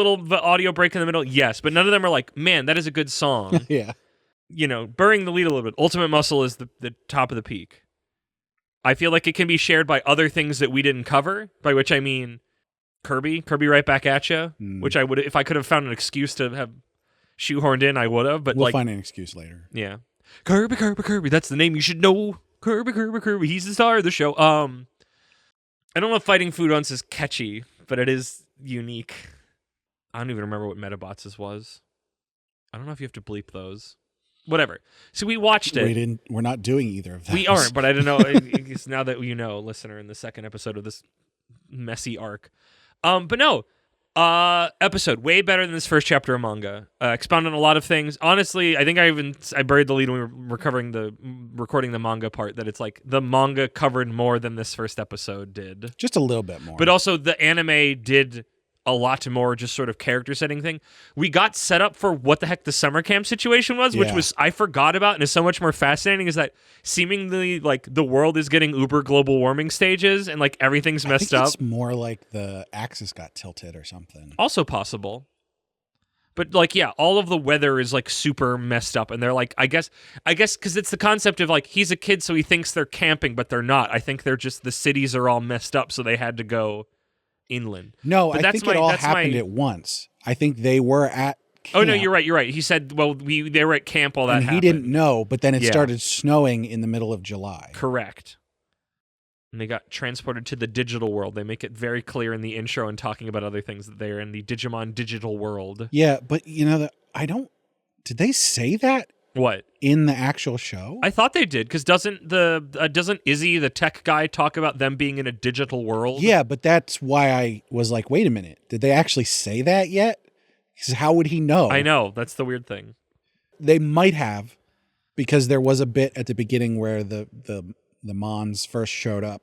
audio break in the middle? Yes, but none of them are like, man, that is a good song. Yeah. Burying the lead a little bit. Ultimate Muscle is the top of the peak. I feel like it can be shared by other things that we didn't cover, by which I mean Kirby right back at you, which I would, if I could have found an excuse to have shoehorned in, I would have. But we'll find an excuse later. Yeah, Kirby. That's the name you should know. Kirby. He's the star of the show. I don't know if Fighting Foodons is catchy, but it is unique. I don't even remember what Metabots was. I don't know if you have to bleep those. Whatever. So we watched it. We're not doing either of those. We aren't, but I don't know. It's now that you know, listener, in the second episode of this messy arc. But no, episode way better than this first chapter of manga. Expound on a lot of things. Honestly, I think I buried the lead when we were recording the manga part, that it's like the manga covered more than this first episode did. Just a little bit more. But also the anime did a lot more just sort of character setting thing. We got set up for what the heck the summer camp situation was, which was I forgot about and is so much more fascinating, is that seemingly like the world is getting uber global warming stages and like everything's messed up. It's more like the axis got tilted or something. Also possible. But like, yeah, all of the weather is like super messed up, and they're like, I guess because it's the concept of like, he's a kid so he thinks they're camping, but they're not. I think they're just, the cities are all messed up, so they had to go inland. No, I think it all happened at once. I think they were at camp. Oh no, you're right. He said, well, they were at camp, all that happened. He didn't know, but then it started snowing in the middle of July. Correct. And they got transported to the digital world. They make it very clear in the intro and talking about other things that they're in the Digimon digital world. Yeah, but did they say that? What? In the actual show? I thought they did, because doesn't Izzy, the tech guy, talk about them being in a digital world? Yeah, but that's why I was like, wait a minute. Did they actually say that yet? Because how would he know? I know. That's the weird thing. They might have, because there was a bit at the beginning where the Mons first showed up,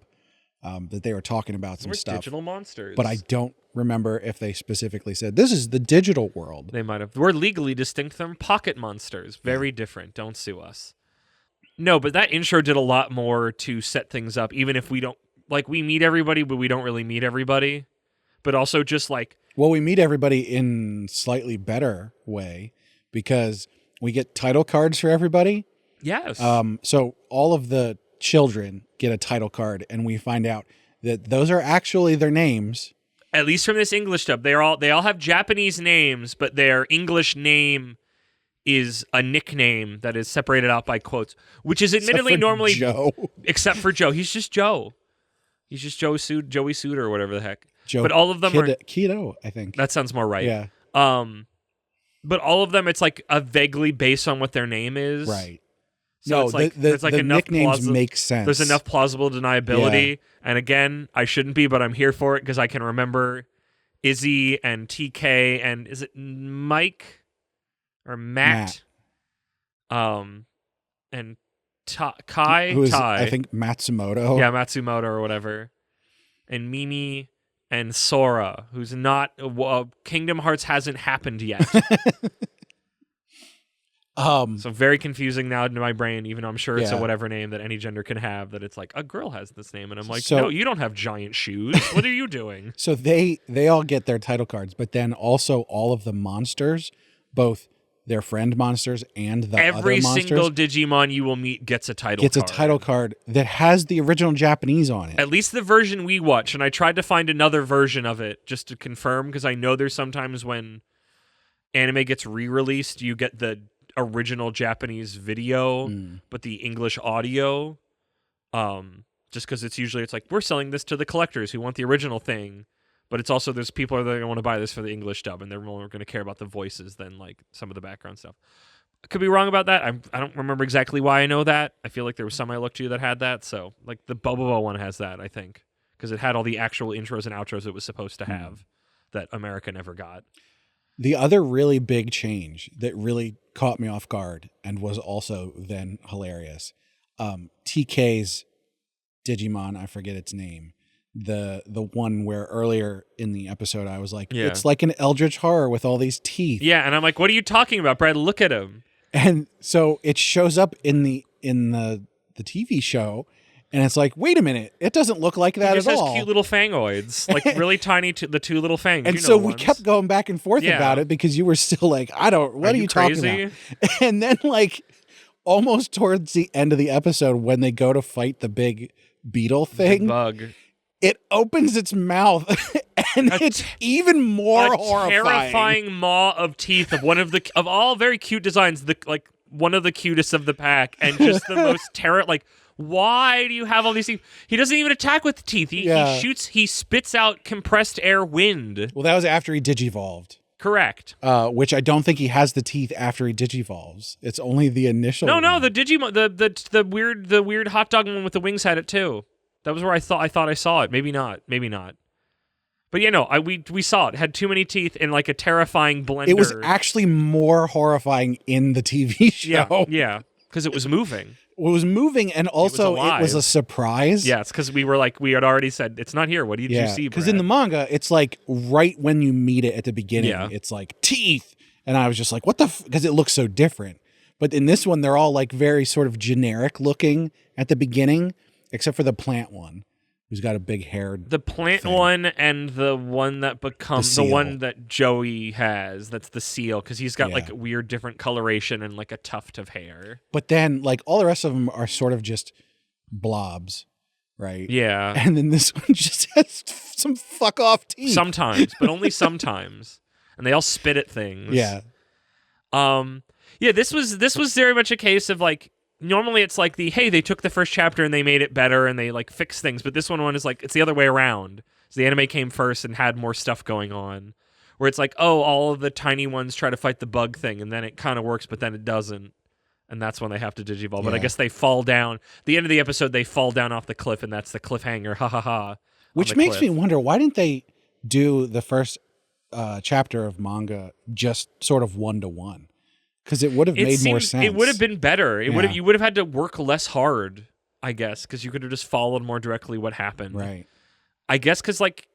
that they were talking about some stuff. Digital monsters. But I don't remember if they specifically said, this is the digital world. They might have. We're legally distinct from pocket monsters. Very different. Don't sue us. No, but that intro did a lot more to set things up, even if we don't, like, we meet everybody, but we don't really meet everybody. But also just like... Well, we meet everybody in slightly better way, because we get title cards for everybody. Yes. So all of the children get a title card, and we find out that those are actually their names. At least from this English dub, they all have Japanese names, but their English name is a nickname that is separated out by quotes, which is admittedly normally Joe. Except for Joe. He's just Joe. He's just Joey Suda or whatever the heck. Joe, but all of them are Keto, I think. That sounds more right. Yeah. But all of them, it's like a vaguely based on what their name is. Right. So no, it's like, the enough nicknames make sense. There's enough plausible deniability. Yeah. And again, I shouldn't be, but I'm here for it because I can remember Izzy and TK and is it Mike or Matt? And Kai. Who is, Tai. I think Matsumoto. Yeah, Matsumoto or whatever. And Mimi and Sora, who's not... Kingdom Hearts hasn't happened yet. So very confusing now to my brain, even though I'm sure it's a Yeah. whatever name that any gender can have, that it's like, a girl has this name. And I'm like, So- no, you don't have giant shoes. What are you doing? So they all get their title cards, but then also all of the monsters, both their friend monsters and the Every other monsters, single Digimon you will meet gets a title gets card. a title card that has the original Japanese on it. At least the version we watch, and I tried to find another version of it just to confirm, because I know there's sometimes when anime gets re-released, you get the original Japanese video, but the English audio, just because it's like, we're selling this to the collectors who want the original thing, but it's also, there's people that want to buy this for the English dub, and they're more going to care about the voices than like some of the background stuff. I could be wrong about that. I don't remember exactly why I know that. I feel like there was some I looked to that had that. So like the Bobobo one has that, I think, because it had all the actual intros and outros it was supposed to have that America never got. The other really big change that really caught me off guard and was also then hilarious, TK's Digimon, I forget its name, the one where earlier in the episode I was like, it's like an eldritch horror with all these teeth. Yeah, and I'm like, what are you talking about, Brad? Look at him. And so it shows up in the TV show, and it's like, wait a minute, it doesn't look like that It just at has all. cute little fangoids, like really tiny, the two little fangs. And so we kept going back and forth about it because you were still like, what are you talking about? And then like almost towards the end of the episode, when they go to fight the big beetle thing, the bug, it opens its mouth and it's even more horrifying. Terrifying maw of teeth of one of all very cute designs, like one of the cutest of the pack, and just the most like, why do you have all these teeth? He doesn't even attack with the teeth. He spits out compressed air wind. Well, that was after he digivolved. Correct. Which I don't think he has the teeth after he digivolves. It's only the initial. No, the Digimon, the weird hot dog one with the wings had it too. That was where I thought I saw it. Maybe not. But we saw it. It had too many teeth in like a terrifying blender. It was actually more horrifying in the TV show. Yeah, because it was moving. It was moving, and also it was a surprise. Yeah, it's because we had already said it's not here. What did you see, Brad? Because in the manga, it's like right when you meet it at the beginning, it's like teeth, and I was just like, what the? Because it looks so different. But in this one, they're all like very sort of generic looking at the beginning, except for the plant one, who's got a big hair. The plant one and the one that becomes the one that Joey has. That's the seal, because he's got like weird different coloration and like a tuft of hair. But then like all the rest of them are sort of just blobs, right? Yeah. And then this one just has some fuck off teeth. Sometimes, but only sometimes. And they all spit at things. Yeah. This was very much a case of like, normally it's like they took the first chapter and they made it better and they like fixed things, but this one is like, it's the other way around. So the anime came first and had more stuff going on, where it's like, oh, all of the tiny ones try to fight the bug thing, and then it kind of works, but then it doesn't, and that's when they have to digivolve. But I guess they fall down. The end of the episode, they fall down off the cliff, and that's the cliffhanger. Ha ha ha. Which makes me wonder, why didn't they do the first chapter of manga just sort of 1-to-1? Because it would have made more sense. It would have been better. You would have had to work less hard, I guess, because you could have just followed more directly what happened. Right. I guess because like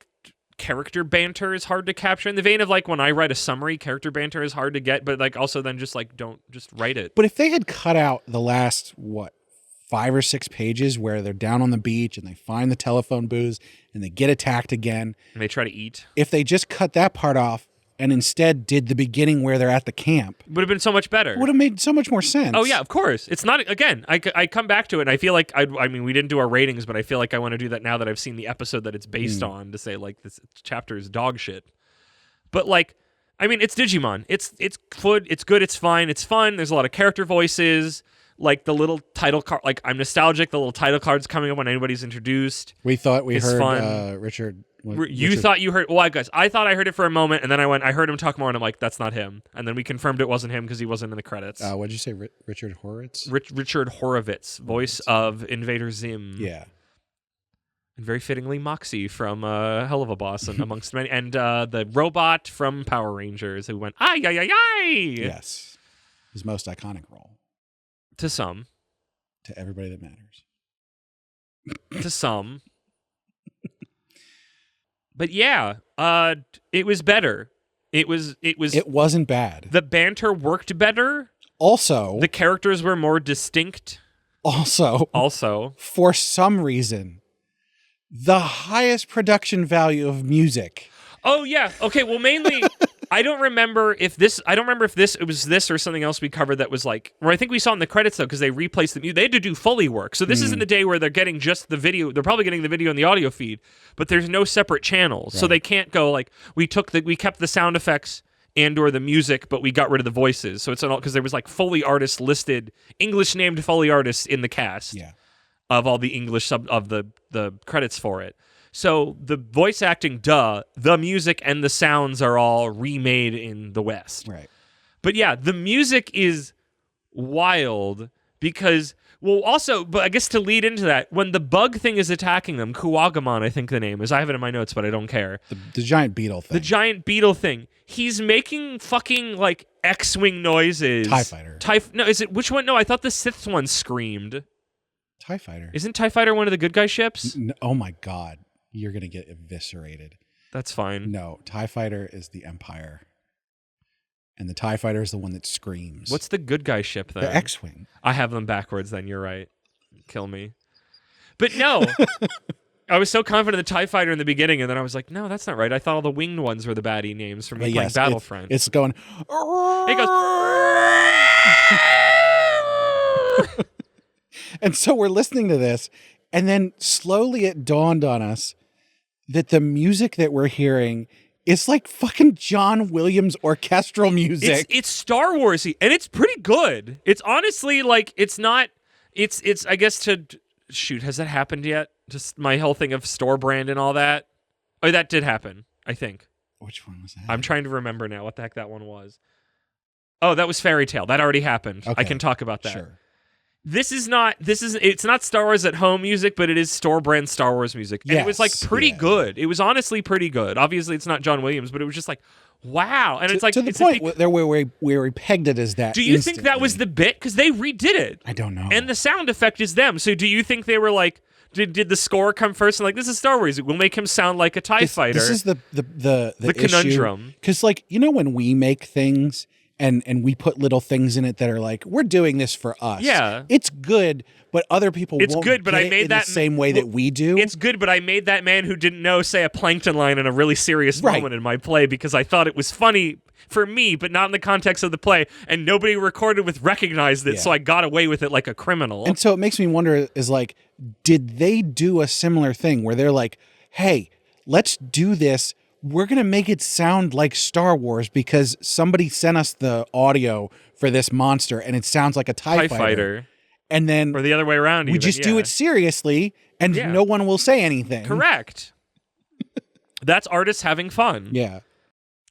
character banter is hard to capture, in the vein of like when I write a summary, character banter is hard to get, but like also then just like don't just write it. But if they had cut out the last 5 or 6 pages where they're down on the beach and they find the telephone booths and they get attacked again, and they try to eat. If they just cut that part off and instead did the beginning where they're at the camp, would have been so much better. Would have made so much more sense. Oh yeah, of course. It's not, again, I come back to it and I feel like, I mean, we didn't do our ratings, but I feel like I want to do that now that I've seen the episode that it's based on, to say like this chapter is dog shit. But like, I mean, it's Digimon. It's good, it's fine, it's fun. There's a lot of character voices. Like the little title card, like I'm nostalgic. The little title card's coming up when anybody's introduced. We thought we it's heard fun. Richard. You thought you heard? Well, guys, I thought I heard it for a moment, and then I heard him talk more, and I'm like, that's not him. And then we confirmed it wasn't him because he wasn't in the credits. What did you say, Richard Horowitz? Richard Horowitz, voice of Invader Zim. Yeah. And very fittingly, Moxie from Hell of a Boss, and amongst many, and the robot from Power Rangers who went ay ay ay ay. Yes, his most iconic role. To some. To everybody that matters. To some. But yeah, it was better. It wasn't bad. The banter worked better. Also, the characters were more distinct. Also, for some reason, the highest production value of music. Oh yeah. Okay. Well, mainly, I don't remember if this it was this or something else we covered that was like, where I think we saw in the credits though, because they replaced the music. They had to do Foley work. So this isn't the day where they're getting just the video. They're probably getting the video and the audio feed, but there's no separate channels, so they can't go like we kept the sound effects and or the music, but we got rid of the voices. So it's all because there was like Foley artists listed, English named Foley artists in the cast of all the English of the credits for it. So the voice acting, the music and the sounds are all remade in the West. Right. But yeah, the music is wild because, well, also, but I guess to lead into that, when the bug thing is attacking them, Kuwagamon, I think the name is. I have it in my notes, but I don't care. The giant beetle thing. The giant beetle thing. He's making fucking like X-wing noises. TIE Fighter. No, is it which one? No, I thought the Sith one screamed. TIE Fighter. Isn't TIE Fighter one of the good guy ships? Oh my god. You're going to get eviscerated. That's fine. No, TIE Fighter is the Empire. And the TIE Fighter is the one that screams. What's the good guy ship then? The X-Wing. I have them backwards then, you're right. Kill me. But no, I was so confident in the TIE Fighter in the beginning, and then I was like, no, that's not right. I thought all the winged ones were the baddie names from playing Battlefront. It's going... It goes... And so we're listening to this, and then slowly it dawned on us that the music that we're hearing is like fucking John Williams orchestral music. It's Star Warsy, and it's pretty good. It's honestly like it's I guess shoot, has that happened yet? Just my whole thing of store brand and all that. Oh, that did happen, I think. Which one was that? I'm trying to remember now what the heck that one was. Oh, that was Fairy Tale. That already happened. Okay. I can talk about that. Sure. It's not Star Wars at home music, but it is store brand Star Wars music. And it was like pretty good. It was honestly pretty good. Obviously it's not John Williams, but it was just like, wow. And it's like to the point where we pegged it as that. Do you think that was the bit? Because they redid it. I don't know. And the sound effect is them. So do you think they were like, did the score come first and like, this is Star Wars, we'll make him sound like a TIE fighter? This is the conundrum. Because like, you know when we make things and we put little things in it that are like, we're doing this for us. Yeah. It's good, but other people won't good, but get I made it in that the same way that we do. It's good, but I made that man who didn't know say a plankton line in a really serious moment in my play because I thought it was funny for me, but not in the context of the play, and nobody recorded with recognized it, so I got away with it like a criminal. And so it makes me wonder, is like, did they do a similar thing where they're like, hey, let's do this, we're going to make it sound like Star Wars because somebody sent us the audio for this monster and it sounds like a TIE fighter. And then... Or the other way around. We just do it seriously and no one will say anything. Correct. That's artists having fun. Yeah.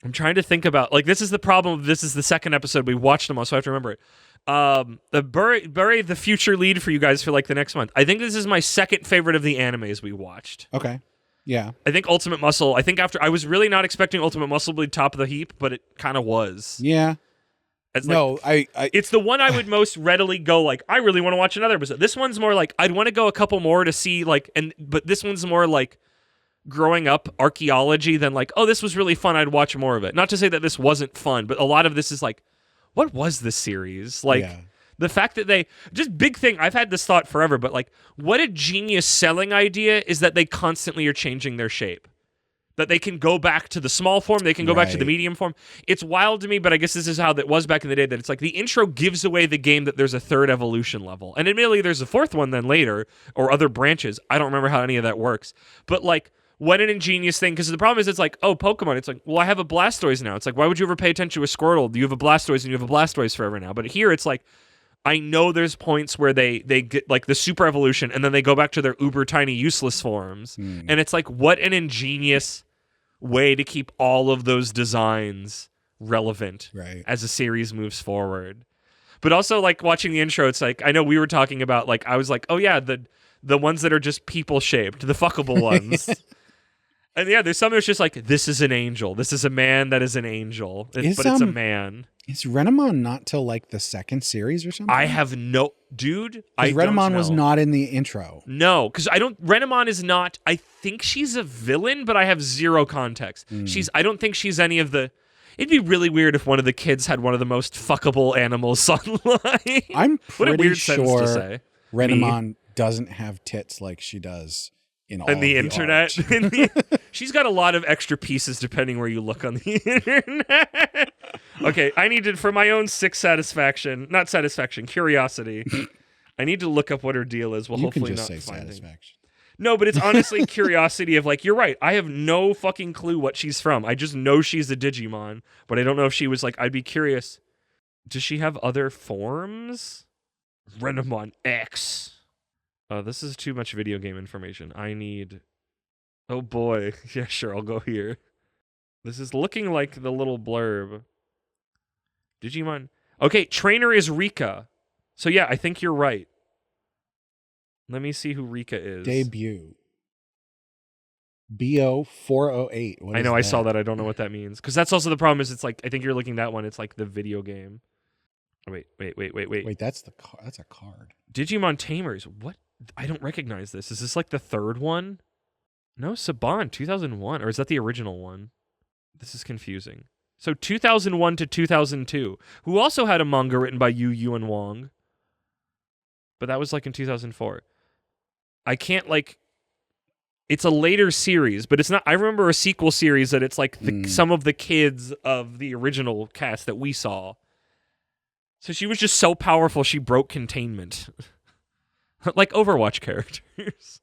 I'm trying to think about... Like, this is the problem. This is the second episode. We watched them all, so I have to remember it. Bury the future lead for you guys for, like, the next month. I think this is my second favorite of the animes we watched. Okay. Yeah. I think Ultimate Muscle, I was really not expecting Ultimate Muscle to be top of the heap, but it kind of was. Yeah. It's it's the one I would most readily go like, I really want to watch another episode. This one's more like, I'd want to go a couple more to see like, but this one's more like growing up archaeology than like, oh, this was really fun, I'd watch more of it. Not to say that this wasn't fun, but a lot of this is like, what was this series? Like, the fact that just big thing, I've had this thought forever, but like, what a genius selling idea is that they constantly are changing their shape. That they can go back to the small form, they can go back to the medium form. It's wild to me, but I guess this is how that was back in the day, that it's like the intro gives away the game that there's a third evolution level. And admittedly, there's a fourth one then later, or other branches. I don't remember how any of that works. But like, what an ingenious thing, because the problem is it's like, oh, Pokemon, it's like, well, I have a Blastoise now. It's like, why would you ever pay attention to a Squirtle? You have a Blastoise and you have a Blastoise forever now. But here it's like, I know there's points where they get like the super evolution and then they go back to their uber tiny useless forms. And it's like, what an ingenious way to keep all of those designs relevant as a series moves forward. But also like watching the intro, it's like, I know we were talking about like, I was like, oh yeah, the ones that are just people shaped, the fuckable ones. And yeah, there's some that's just like, this is an angel. This is a man that is an angel. But it's a man. Is Renamon not till like the second series or something? I have no... Dude, I don't Renamon know. was not in the intro. No, because Renamon is not... I think she's a villain, but I have zero context. I don't think she's any of the... It'd be really weird if one of the kids had one of the most fuckable animals online. I'm What a pretty weird sentence to sure say. Renamon doesn't have tits like she does in all And the of internet. art. She's got a lot of extra pieces depending where you look on the internet. Okay, I need to, for my own curiosity, I need to look up what her deal is. Well, You can hopefully just not say finding. satisfaction. No, but it's honestly curiosity of like, you're right. I have no fucking clue what she's from. I just know she's a Digimon, but I don't know if she was like, I'd be curious. Does she have other forms? Renamon X. This is too much video game information. I need... Oh boy. Yeah, sure, I'll go here. This is looking like the little blurb. Digimon. Okay, trainer is Rika. So yeah, I think you're right. Let me see who Rika is. Debut. BO 408. What I is know, that? I saw that. I don't know what that means. Because that's also the problem is it's like, I think you're looking that one. It's like the video game. Wait. Wait, that's a card. Digimon Tamers. What? I don't recognize this. Is this like the third one? No, Saban, 2001. Or is that the original one? This is confusing. So 2001 to 2002. Who also had a manga written by Yuen Wong. But that was like in 2004. I can't like... It's a later series, but it's not... I remember a sequel series that it's like some of the kids of the original cast that we saw. So she was just so powerful, she broke containment. Like Overwatch characters.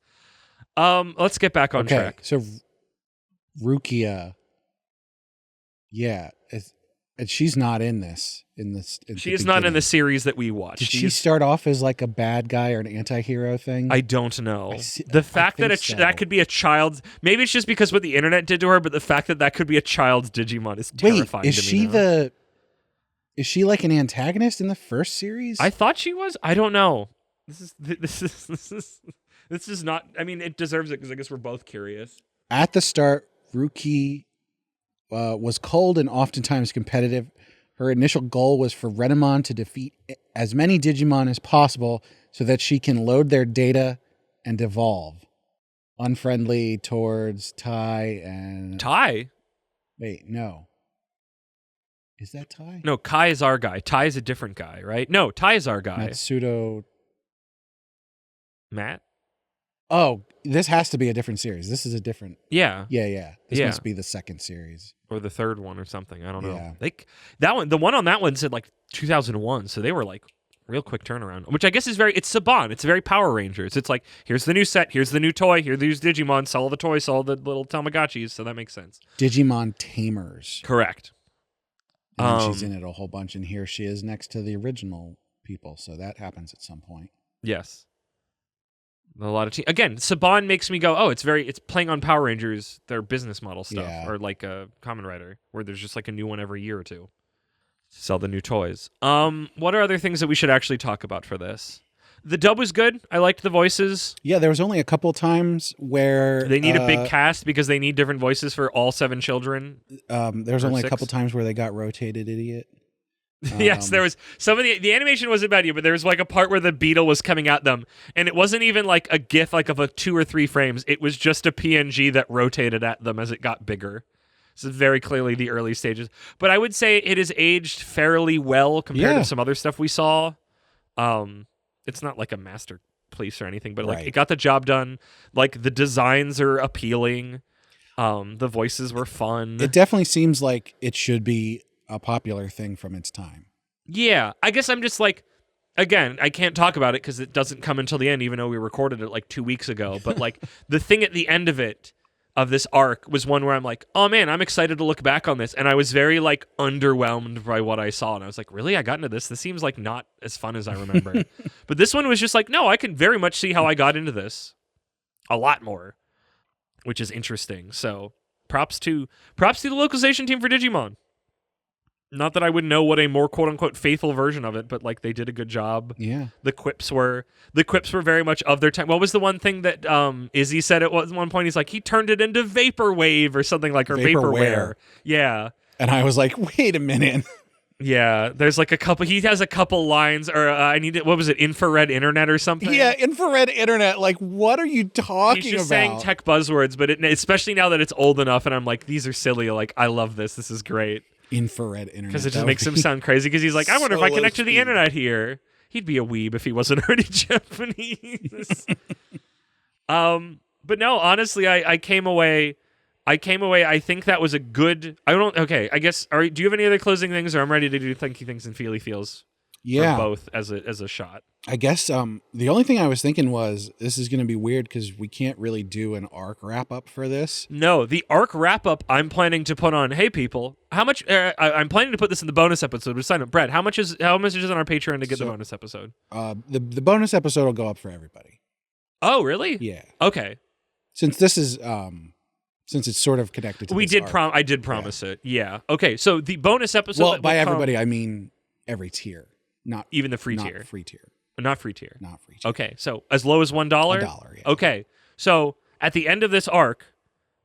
Let's get back on track. So Rukia, yeah, and she's not in this. She is not in the series that we watched. Did she start off as like a bad guy or an anti-hero thing? I don't know. The fact that that could be a child, maybe it's just because what the internet did to her, but the fact that could be a child's Digimon is terrifying to me. Is she like an antagonist in the first series? I thought she was. I don't know. This is not. I mean, it deserves it because I guess we're both curious. At the start, Ruki was cold and oftentimes competitive. Her initial goal was for Renamon to defeat as many Digimon as possible so that she can load their data and evolve. Unfriendly towards Tai and... Tai? Wait, no. Is that Tai? No, Kai is our guy. Tai is a different guy, right? No, Tai is our guy. Matsudo... Matt? Oh, this has to be a different series. This is a different... Yeah. Yeah. This must be the second series. Or the third one or something. I don't know. Yeah. The one on that one said like 2001, so they were like real quick turnaround, which I guess is it's Saban. It's very Power Rangers. It's like, here's the new set, here's the new toy, here are these Digimon, sell the toys, sell the little Tamagotchis, so that makes sense. Digimon Tamers. Correct. And then she's in it a whole bunch, and here she is next to the original people, so that happens at some point. Yes. A lot of again, Saban makes me go, oh, it's playing on Power Rangers, their business model stuff, or like a Kamen Rider, where there's just like a new one every year or two. Sell the new toys. What are other things that we should actually talk about for this? The dub was good. I liked the voices. Yeah, there was only a couple times where they need a big cast because they need different voices for all 7 children. There's only 6. A couple times where they got rotated, idiot. Yes, there was some of the animation wasn't bad, but there was like a part where the beetle was coming at them, and it wasn't even like a GIF like of a 2 or 3 frames. It was just a PNG that rotated at them as it got bigger. This is very clearly the early stages, but I would say it is aged fairly well compared to some other stuff we saw. It's not like a masterpiece or anything, but like it got the job done. Like the designs are appealing. The voices were fun. It definitely seems like it should be a popular thing from its time. Yeah, I guess I'm just like, again, I can't talk about it because it doesn't come until the end, even though we recorded it like 2 weeks ago. But like the thing at the end of it, of this arc, was one where I'm like, oh man, I'm excited to look back on this. And I was very like underwhelmed by what I saw. And I was like, really? I got into this? This seems like not as fun as I remember. But this one was just like, no, I can very much see how I got into this. A lot more. Which is interesting. So props to the localization team for Digimon. Not that I would know what a more quote-unquote faithful version of it, but like they did a good job. Yeah. The quips were very much of their time. What was the one thing that Izzy said at one point? He's like, he turned it into Vaporwave or something like, or Vaporware. Yeah. And I was like, wait a minute. Yeah, there's like he has a couple lines, or what was it, infrared internet or something? Yeah, infrared internet. Like, what are you talking about? He's just saying tech buzzwords, but especially now that it's old enough, and I'm like, these are silly. Like, I love this. This is great. Infrared internet. Because it just makes him sound crazy. Because he's like, I wonder if I so connect to the speed. internet here. He'd be a weeb if he wasn't already Japanese. But no, honestly, I came away. I think that was a good. I guess. Do you have any other closing things, or I'm ready to do thinky things and feely feels? Yeah, for both as a shot. I guess the only thing I was thinking was this is going to be weird because we can't really do an arc wrap up for this. No, the arc wrap up I'm planning to put on. Hey people, how much? I'm planning to put this in the bonus episode. Sign up, Brett. How much is on our Patreon to get the bonus episode? The bonus episode will go up for everybody. Oh, really? Yeah. Okay. Since this is since it's sort of connected to I did promise it. Yeah. Okay. So the bonus episode. Well, by everybody I mean every tier, not even the free not tier. Free tier. Not free tier. Not free tier. Okay. So as low as $1. $1. Yeah. Okay. So at the end of this arc,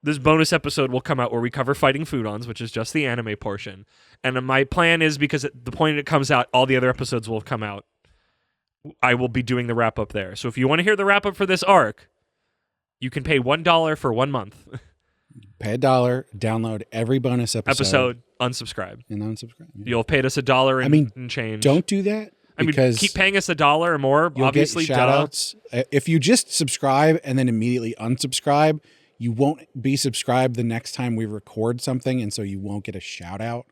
this bonus episode will come out where we cover Fighting Foodons, which is just the anime portion. And my plan is, because at the point it comes out, all the other episodes will have come out. I will be doing the wrap up there. So if you want to hear the wrap up for this arc, you can pay $1 for 1 month. Pay $1, download every bonus episode, unsubscribe, and unsubscribe. You'll have paid us $1 and change. Don't do that. Because keep paying us $1 or more. You'll obviously, get shout-outs. If you just subscribe and then immediately unsubscribe, you won't be subscribed the next time we record something, and so you won't get a shout out.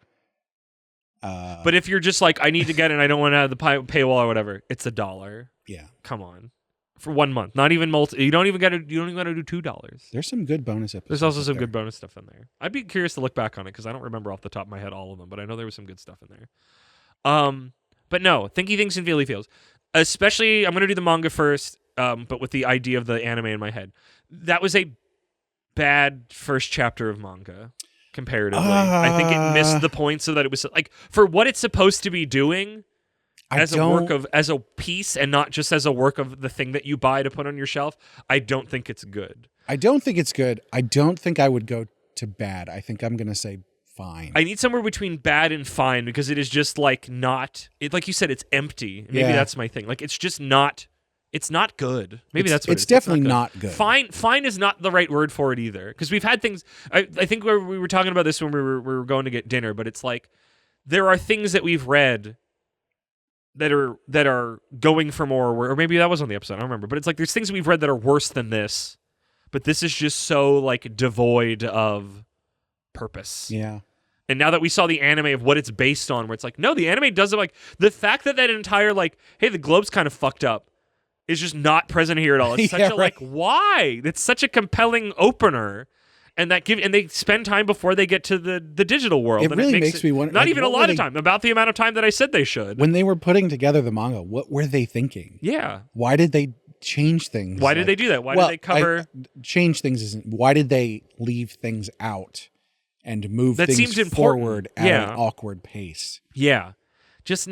But if you're just like, I need to get it and I don't want to have the paywall or whatever, it's $1. Yeah. Come on. For 1 month. Not even you don't even got to do $2. There's some good bonus episodes. There's also some good bonus stuff in there. I'd be curious to look back on it because I don't remember off the top of my head all of them, but I know there was some good stuff in there. But no, Thinky Thinks and Feely Feels. Especially, I'm going to do the manga first, but with the idea of the anime in my head. That was a bad first chapter of manga, comparatively. I think it missed the point so that it was, like, for what it's supposed to be doing, as a piece and not just as a work of the thing that you buy to put on your shelf, I don't think it's good. I don't think it's good. I don't think I would go to bad. I think I'm going to say fine. I need somewhere between bad and fine because it is just like like you said, it's empty. Maybe that's my thing. Like, it's just not, it's not good. Maybe that's what it's definitely not good. Fine is not the right word for it either. Because we've had things, I think we were talking about this when we were going to get dinner, but it's like, there are things that we've read that are going for more, or maybe that was on the episode, I don't remember, but it's like there's things we've read that are worse than this, but this is just so like devoid of purpose. Yeah. And now that we saw the anime of what it's based on, where it's like, no, the anime doesn't, like, the fact that entire, like, hey, the globe's kind of fucked up is just not present here at all. It's such like, why? It's such a compelling opener. And they spend time before they get to the digital world. It really makes me wonder. Not even a lot of time, about the amount of time that I said they should. When they were putting together the manga, what were they thinking? Yeah. Why did they change things? Why did they do that? Why did they cover... change things isn't... Why did they leave things out and move that things seems forward at an awkward pace? Yeah. Just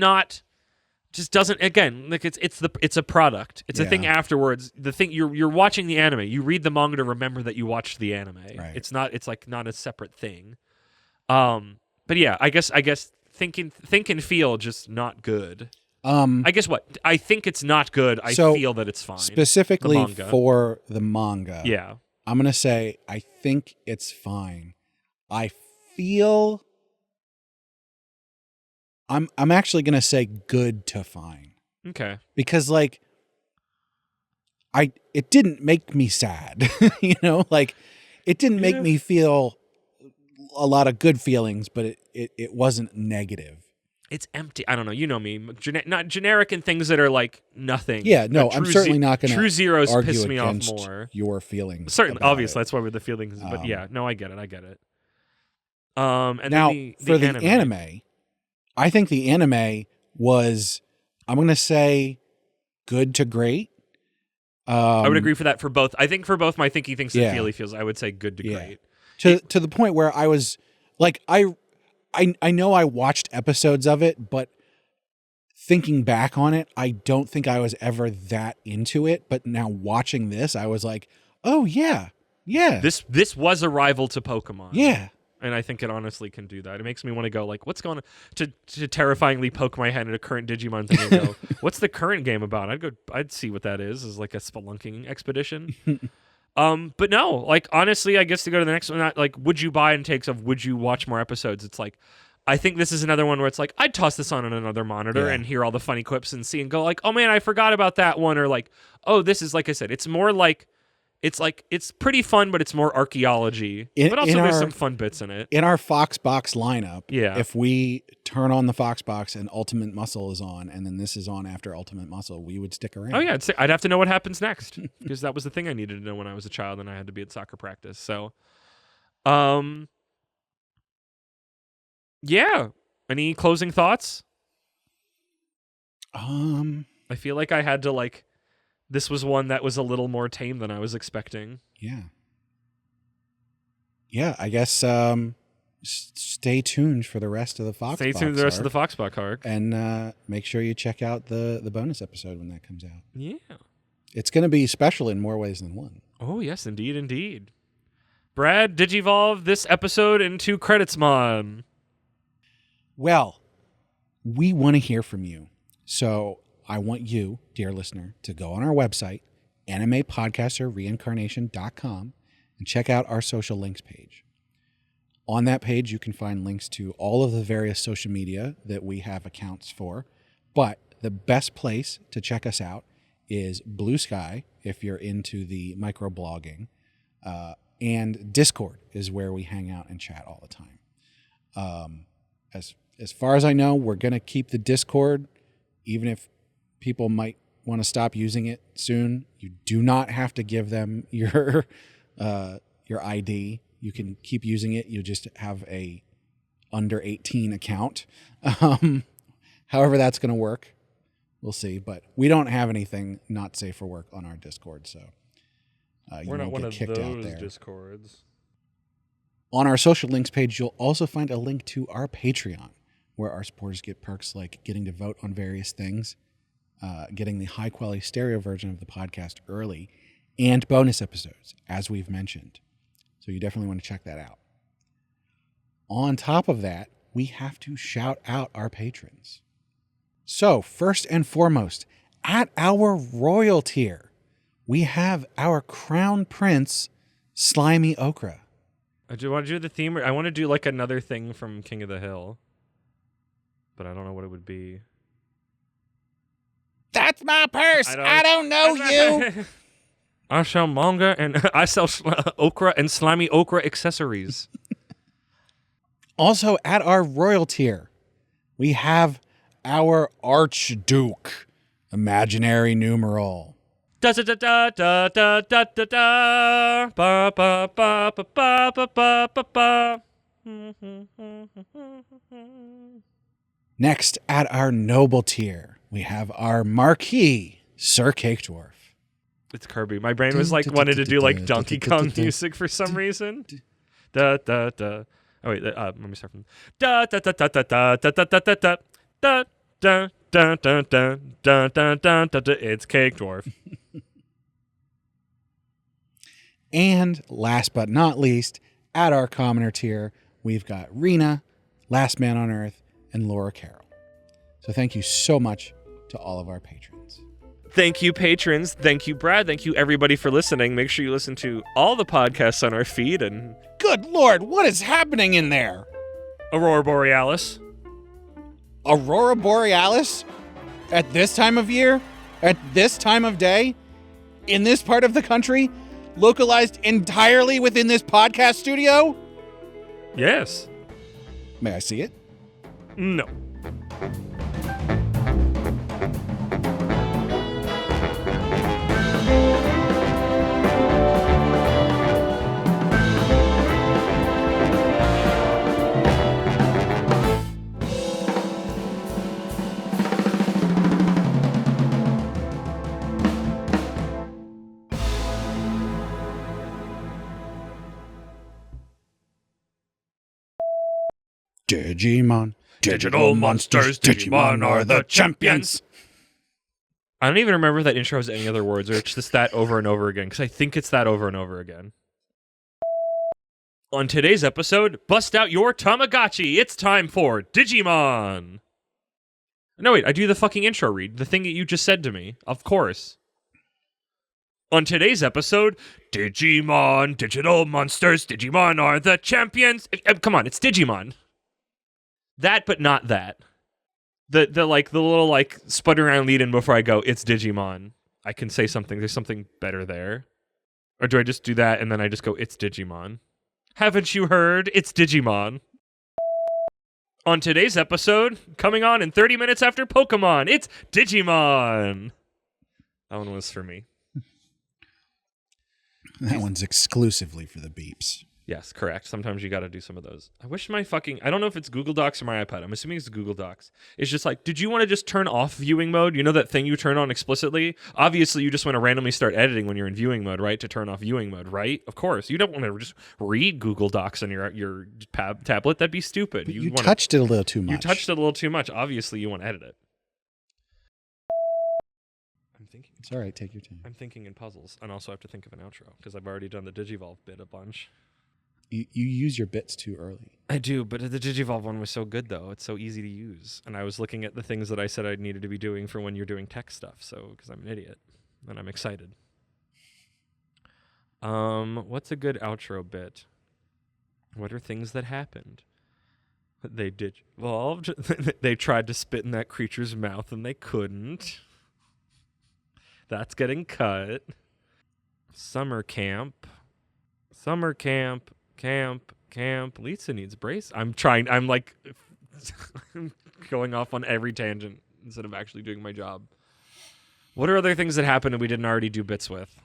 doesn't, again, like it's a product. It's a thing afterwards. The thing you're watching the anime. You read the manga to remember that you watched the anime. Right. It's like not a separate thing. But yeah, I guess think and feel just not good. I guess what? I think it's not good. I feel that it's fine. Specifically for the manga. Yeah. I'm going to say I think it's fine. I feel I'm actually going to say good to fine. Okay. Because like it didn't make me sad, you know, like it didn't make me feel a lot of good feelings, but it wasn't negative. It's empty. I don't know. You know me. Not generic and things that are like nothing. Yeah, no, I'm certainly not going to True zeros piss me off more. Your feelings. Certainly, obviously, that's why we're the feelings. But yeah, no, I get it. And now then for the anime, I think the anime was, I'm going to say, good to great. I would agree for that for both. I think for both my Thinky Thinks and Feely Feels, I would say good to great. To the point where I was like, I know I watched episodes of it, but thinking back on it, I don't think I was ever that into it. But now watching this, I was like, oh yeah. This was a rival to Pokemon. Yeah. And I think it honestly can do that. It makes me want to go like, what's going on? To terrifyingly poke my head at a current Digimon thing and go, what's the current game about? I'd see what that is like a spelunking expedition. But no, like honestly, I guess to go to the next one, like, would you buy and takes of would you watch more episodes? It's like, I think this is another one where it's like, I'd toss this on another monitor Yeah. and hear all the funny clips and see and go like, oh man, I forgot about that one. Or like, oh, this is, like I said, it's more like, it's pretty fun, but it's more archaeology. But also there's some fun bits in it. In our Foxbox lineup, Yeah. if we turn on the Foxbox and Ultimate Muscle is on, and then this is on after Ultimate Muscle, we would stick around. Oh yeah, I'd have to know what happens next because that was the thing I needed to know when I was a child and I had to be at soccer practice. So, yeah. Any closing thoughts? I feel like I had to like. This was one that was a little more tame than I was expecting. Yeah. Yeah, I guess stay tuned for the rest of the Foxbox. Stay tuned for the rest of the Foxbox arc. And make sure you check out the bonus episode when that comes out. Yeah. It's going to be special in more ways than one. Oh, yes, indeed, indeed. Brad, Digivolve this episode into Credits Mon. Well, we want to hear from you. So I want you, dear listener, to go on our website, animepodcasterreincarnation.com, and check out our social links page. On that page, you can find links to all of the various social media that we have accounts for. But the best place to check us out is Blue Sky, if you're into the microblogging, and Discord is where we hang out and chat all the time. As far as I know, we're going to keep the Discord, even if people might want to stop using it soon. You do not have to give them your ID. You can keep using it. You just have a under 18 account. However that's going to work, we'll see. But we don't have anything not safe for work on our Discord, so you We're not won't one get of kicked out those there. Discords. On our social links page, you'll also find a link to our Patreon, where our supporters get perks like getting to vote on various things, getting the high-quality stereo version of the podcast early, and bonus episodes, as we've mentioned. So you definitely want to check that out. On top of that, we have to shout out our patrons. So, first and foremost, at our royal tier, we have our Crown Prince, Slimy Okra. Do you want to do the theme? I want to do like another thing from King of the Hill, but I don't know what it would be. That's my purse. I don't know you. I sell manga and I sell okra and slimy okra accessories. Also, at our royal tier, we have our Archduke, imaginary numeral. Da da da da da da da da da ba ba ba ba ba ba ba ba ba. Next, at our noble tier, we have our Marquis, Sir Cake Dwarf. It's Kirby. My brain was like wanted to do like Donkey Kong music for some reason. Da da da. Oh wait, let me start from da da da da da da da da da da da da da da da da da da da. It's Cake Dwarf. And last but not least, at our commoner tier, we've got Rena, Last Man on Earth, and Laura Carroll. So thank you so much to all of our patrons. Thank you, patrons. Thank you, Brad. Thank you, everybody, for listening. Make sure you listen to all the podcasts on our feed and Good Lord, what is happening in there? Aurora Borealis. Aurora Borealis? At this time of year? At this time of day? In this part of the country? Localized entirely within this podcast studio? Yes. May I see it? No. Digimon. Digital monsters. Digimon are the champions. I don't even remember if that intro has any other words or it's just that over and over again, because I think it's that over and over again. On today's episode, bust out your Tamagotchi. It's time for Digimon. No, wait, I do the fucking intro read. The thing that you just said to me. Of course. On today's episode, Digimon, digital monsters. Digimon are the champions. Come on, it's Digimon. That, but not that. The little like spud around lead in before I go, it's Digimon. I can say something. There's something better there. Or do I just do that and then I just go, it's Digimon? Haven't you heard? It's Digimon. On today's episode, coming on in 30 minutes after Pokemon, it's Digimon. That one was for me. That one's exclusively for the beeps. Yes, correct. Sometimes you got to do some of those. I wish I don't know if it's Google Docs or my iPad. I'm assuming it's Google Docs. It's just like, did you want to just turn off viewing mode? You know that thing you turn on explicitly? Obviously, you just want to randomly start editing when you're in viewing mode, right? To turn off viewing mode, right? Of course. You don't want to just read Google Docs on your tablet. That'd be stupid. But you touched it a little too much. You touched it a little too much. Obviously, you want to edit it. I'm thinking. It's all right. Take your time. I'm thinking in puzzles, and also have to think of an outro because I've already done the Digivolve bit a bunch. You use your bits too early. I do, but the Digivolve one was so good, though. It's so easy to use. And I was looking at the things that I said I needed to be doing for when you're doing tech stuff, so because I'm an idiot. And I'm excited. What's a good outro bit? What are things that happened? They Digivolved. They tried to spit in that creature's mouth, and they couldn't. That's getting cut. Summer camp. Camp. Lisa needs brace. I'm like going off on every tangent instead of actually doing my job. What are other things that happened and we didn't already do bits with?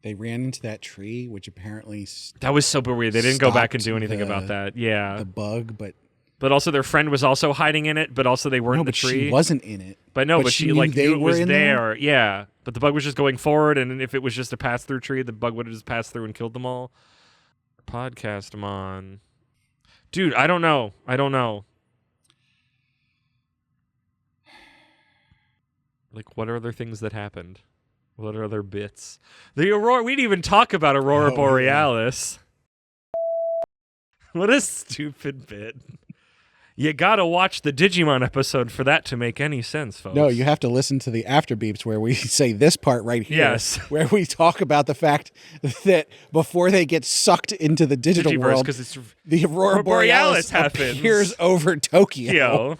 They ran into that tree, which apparently that was super weird. They didn't go back and do anything about that. Yeah, the bug, but also their friend was also hiding in it. But also they weren't in the tree. She wasn't in it. But she like knew it was there. There. Yeah, but the bug was just going forward, and if it was just a pass through tree, the bug would have just passed through and killed them all. Podcastamon. Dude, I don't know. Like, what are other things that happened? What are other bits? The Aurora. We didn't even talk about Aurora Borealis. What a stupid bit. You gotta watch the Digimon episode for that to make any sense, folks. No, you have to listen to the after beeps where we say this part right here. Yes. Where we talk about the fact that before they get sucked into the digital world, the Aurora Borealis appears over Tokyo.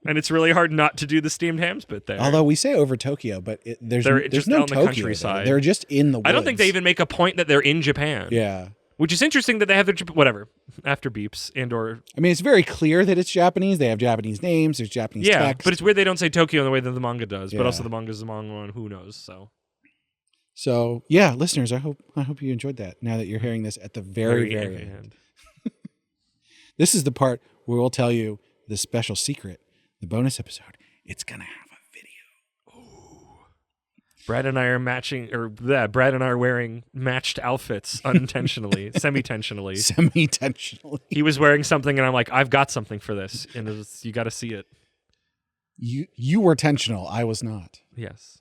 And it's really hard not to do the steamed hams bit there. Although we say over Tokyo, but there's just no on the Tokyo countryside. They're just in the woods. I don't think they even make a point that they're in Japan. Yeah. Which is interesting that they have their whatever after beeps and or. I mean, it's very clear that it's Japanese. They have Japanese names. There's Japanese text. But it's weird they don't say Tokyo in the way that the manga does. Yeah. But also the manga's the manga one. Who knows? So yeah, listeners, I hope you enjoyed that. Now that you're hearing this at the very end. This is the part where we'll tell you the special secret, the bonus episode. It's gonna have a video. Ooh. Brad and I are wearing matched outfits unintentionally, semi-tensionally. He was wearing something, and I'm like, I've got something for this, and you got to see it. You were tensional. I was not. Yes.